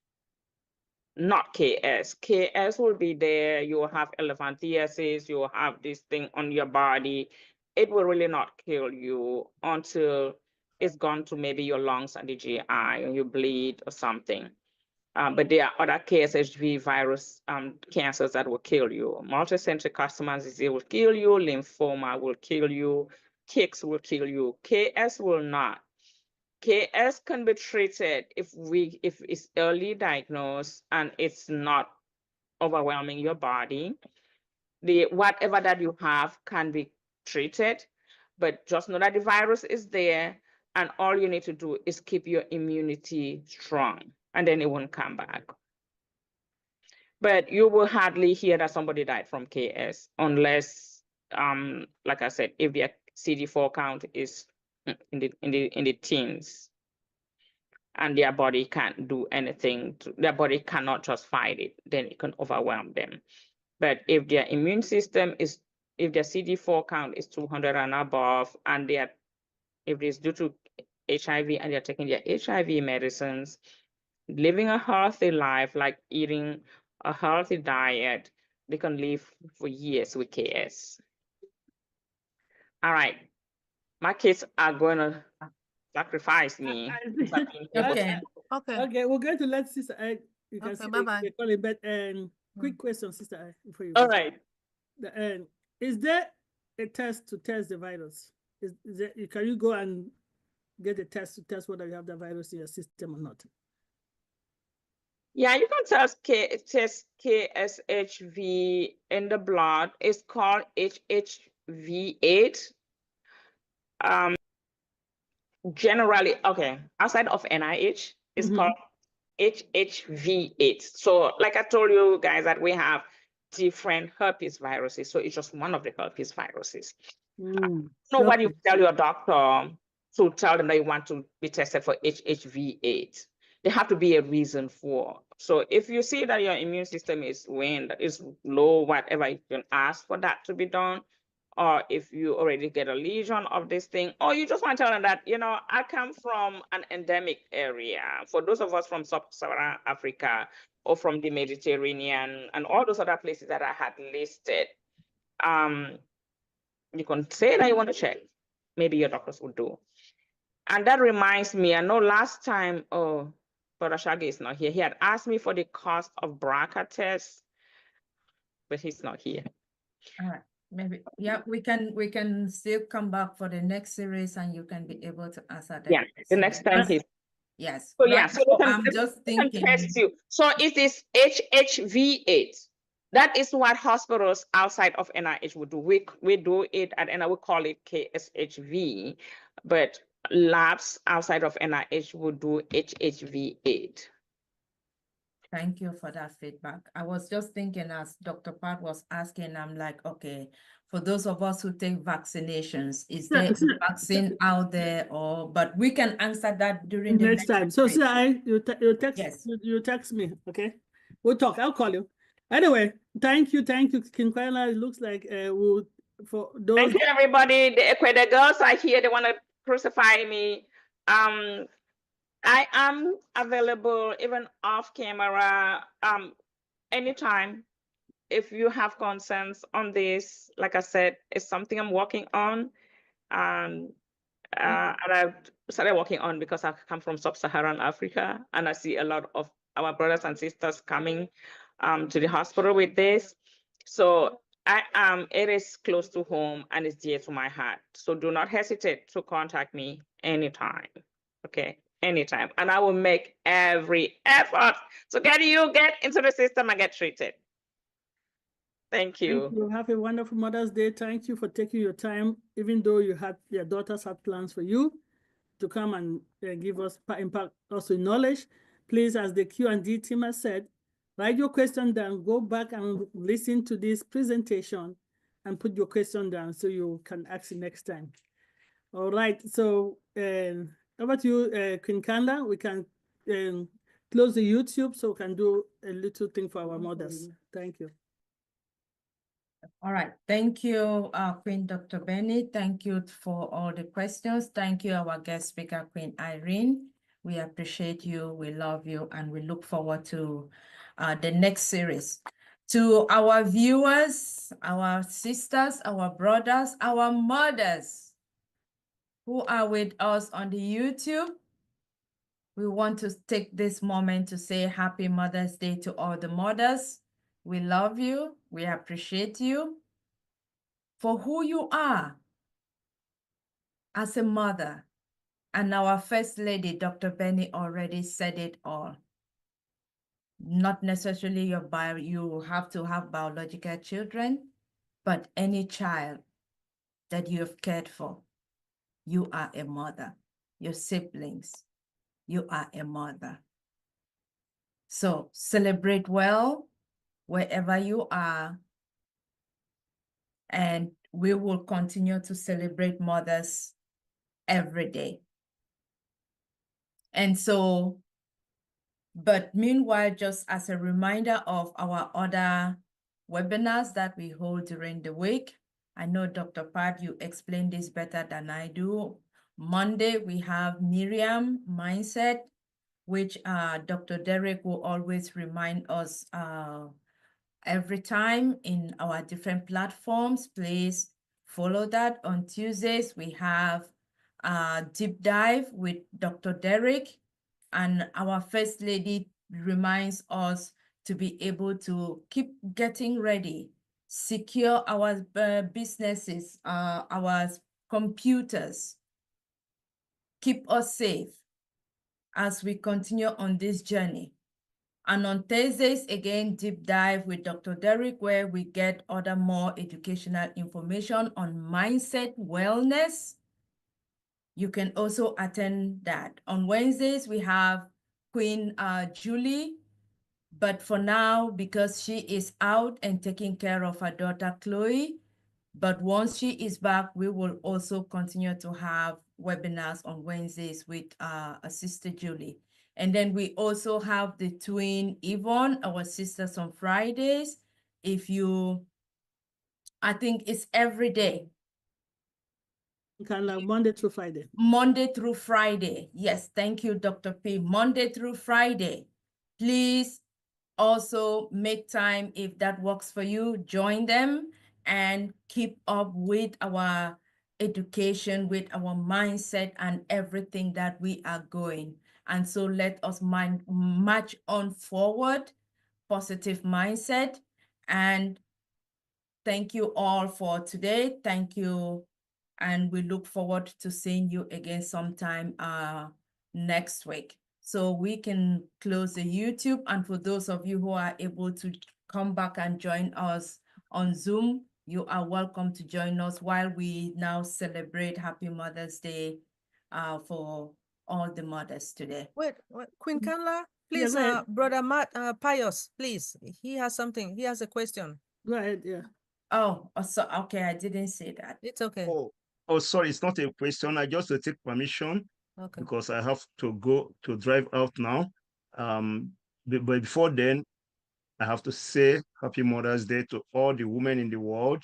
Not KS. KS will be there. You will have elephantiasis. You will have this thing on your body. It will really not kill you until it's gone to maybe your lungs and the GI and you bleed or something. But there are other KSHV virus cancers that will kill you. Multicentric carcinoma disease will kill you. Lymphoma will kill you. KICS will kill you. KS will not. KS can be treated if it's early diagnosed and it's not overwhelming your body. Whatever that you have can be treated, but just know that the virus is there and all you need to do is keep your immunity strong and then it won't come back. But you will hardly hear that somebody died from KS unless, like I said, if their CD4 count is in the teens and their body can't do anything, their body cannot just fight it, then it can overwhelm them. But if their immune system is, if their CD4 count is 200 and above, and if it's due to HIV and they're taking their HIV medicines, living a healthy life, like eating a healthy diet, they can live for years with KS. All right, my kids are going to sacrifice me. Okay. Okay. Okay, we're going to let Sister Ed, you can Okay, see bye-bye. they call it bed and quick question, Sister I, before you All go. right. Is there a test to test the virus? Is there, can you go and get a test to test whether you have the virus in your system or not? Yeah, you can test KSHV in the blood. It's called HHV8. Generally, okay, outside of NIH, it's called HHV8. So like I told you guys that we have different herpes viruses. So it's just one of the herpes viruses. So what you tell your doctor to tell them that you want to be tested for HHV8. There have to be a reason for. So if you see that your immune system is low, whatever, you can ask for that to be done. Or if you already get a lesion of this thing, or you just want to tell them that, you know, I come from an endemic area. For those of us from sub-Saharan Africa or from the Mediterranean and all those other places that I had listed, you can say that you want to check. Maybe your doctors will do. And that reminds me, I know last time, oh, Brother Shaggy is not here. He had asked me for the cost of BRCA tests, but he's not here. All right. Maybe, yeah, we can still come back for the next series and you can be able to answer that. Yeah, the next time he's. Yes. So yeah, so I'm just thinking. Test you. So it is HHV8. That is what hospitals outside of NIH would do. We do it at NIH, we call it KSHV, but labs outside of NIH would do HHV8. Thank you for that feedback. I was just thinking as Dr. Pat was asking, I'm like, okay, for those of us who take vaccinations, is there a vaccine out there but we can answer that during the next time. So you text, yes. you text me, okay? We'll talk. I'll call you. Anyway, thank you, King Kwaila. It looks like for those. Thank you, everybody. The Ekwede girls are here. They want to crucify me. I am available even off camera anytime. If you have concerns on this, like I said, it's something I'm working on. And I've started working on because I come from sub-Saharan Africa and I see a lot of our brothers and sisters coming to the hospital with this. So it is close to home and it's dear to my heart. So do not hesitate to contact me anytime. Okay, anytime. And I will make every effort to get into the system and get treated. Thank you. Thank you. Have a wonderful Mother's Day. Thank you for taking your time, even though your daughters had plans for you to come and give us impact also knowledge. Please, as the Q&D team has said, write your question down, go back and listen to this presentation and put your question down so you can ask it next time. All right, so over to you, Queen Kanda. We can close the YouTube so we can do a little thing for our mothers. Thank you. All right. Thank you, Queen Dr. Benny. Thank you for all the questions. Thank you, our guest speaker, Queen Irene. We appreciate you, we love you, and we look forward to the next series. To our viewers, our sisters, our brothers, our mothers who are with us on the YouTube, we want to take this moment to say Happy Mother's Day to all the mothers. We love you. We appreciate you for who you are as a mother. And our First Lady, Dr. Benny, already said it all. Not necessarily you have to have biological children, but any child that you have cared for, you are a mother. Your siblings, you are a mother. So celebrate well wherever you are, and we will continue to celebrate mothers every day. And so, but meanwhile, just as a reminder of our other webinars that we hold during the week, I know Dr. Pat, you explained this better than I do. Monday, we have Miriam Mindset, which Dr. Derek will always remind us every time in our different platforms. Please follow that. On Tuesdays, we have a deep dive with Dr. Derek, and our First Lady reminds us to be able to keep getting ready, secure our businesses, our computers, keep us safe as we continue on this journey. And on Thursdays, again, deep dive with Dr. Derek, where we get other more educational information on mindset wellness. You can also attend that. On Wednesdays, we have Queen Julie, but for now, because she is out and taking care of her daughter, Chloe, but once she is back, we will also continue to have webinars on Wednesdays with Sister Julie. And then we also have the twin Yvonne, our sisters, on Fridays. I think it's every day. Kind of Monday through Friday. Monday through Friday. Yes, thank you, Dr. P. Monday through Friday. Please also make time, if that works for you, join them and keep up with our education, with our mindset and everything that we are going. And so let us march on forward, positive mindset. And thank you all for today. Thank you. And we look forward to seeing you again sometime next week. So we can close the YouTube. And for those of you who are able to come back and join us on Zoom, you are welcome to join us while we now celebrate Happy Mother's Day for all the mothers today. Wait, Queen Carla, please, go ahead. Brother Matt, Pius, please. He has something. He has a question. Go ahead, yeah. Oh, so okay, I didn't say that. It's okay. Oh, sorry, it's not a question. I just to take permission because I have to go to drive out now. But before then, I have to say Happy Mother's Day to all the women in the world.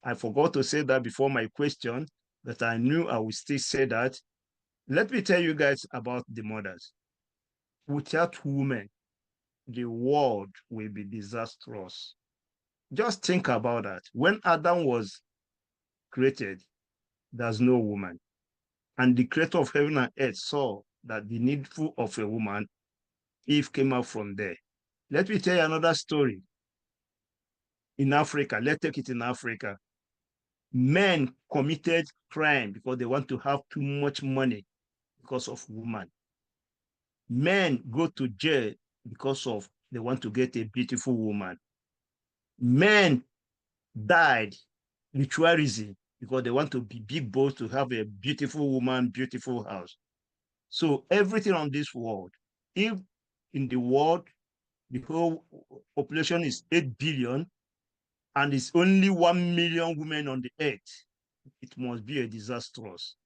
I forgot to say that before my question, but I knew I would still say that. Let me tell you guys about the mothers. Without women, the world will be disastrous. Just think about that. When Adam was created, there's no woman. And the creator of heaven and earth saw that the needful of a woman, Eve, came out from there. Let me tell you another story. In Africa, let's take it in Africa. Men committed crime because they want to have too much money because of women. Men go to jail because of they want to get a beautiful woman. Men died ritualism because they want to be big boss to have a beautiful woman, beautiful house. So everything on this world, if in the world, the whole population is 8 billion and it's only 1 million women on the earth, it must be a disastrous.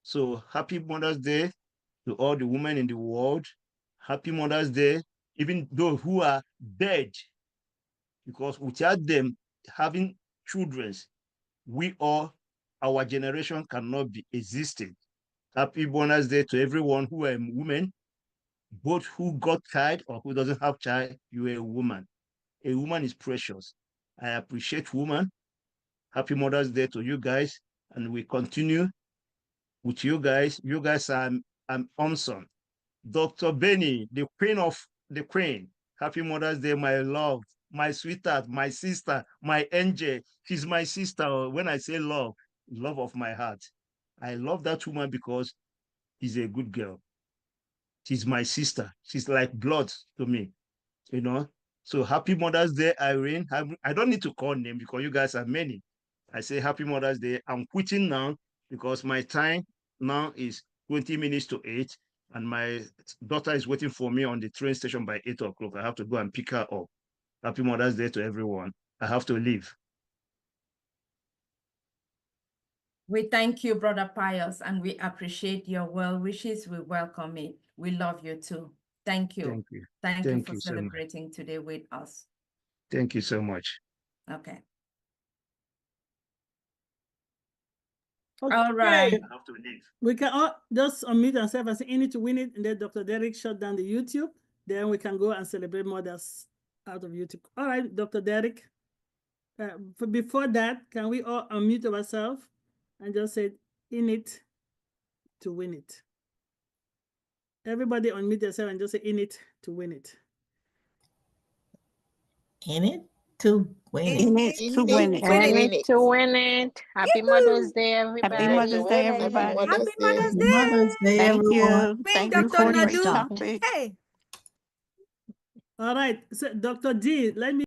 So happy Mother's Day to all the women in the world. Happy Mother's Day, even those who are dead, because without them having children, we all, our generation cannot be existing. Happy Mother's Day to everyone who are women, both who got child or who doesn't have child. You are a woman. A woman is precious. I appreciate women. Happy Mother's Day to you guys, and we continue with you guys. You guys are awesome. Dr. Benny, the queen of the queen. Happy Mother's Day, my love, my sweetheart, my sister, my angel. She's my sister. When I say love, love of my heart. I love that woman because she's a good girl. She's my sister. She's like blood to me, you know. So happy Mother's Day, Irene. I don't need to call name because you guys are many. I say happy Mother's Day. I'm quitting now because my time now is 20 minutes to 8 and my daughter is waiting for me on the train station by 8 o'clock. I have to go and pick her up. Happy Mother's Day to everyone. I have to leave. We thank you, Brother Pius, and we appreciate your well wishes. We welcome it. We love you too. Thank you. Thank you. Thank you for so celebrating today with us. Thank you so much. Okay. Okay. All right. I have to leave. We can all just unmute ourselves and say, "In it to win it," and then Dr. Derek shut down the YouTube. Then we can go and celebrate mothers out of YouTube. All right, Dr. Derek. Before that, can we all unmute ourselves and just say, "In it to win it"? Everybody unmute yourself and just say, "In it to win it." In it to win it. In it to win it. win And it. to win it. Happy Yoo-hoo! Mother's Day, everybody. Happy Mother's Day, everybody. Happy Mother's Happy Day. Mother's Day, Thank everyone. you. Queen Thank you Dr. for a great Nadu. topic. Hey. All right. So, Dr. D, let me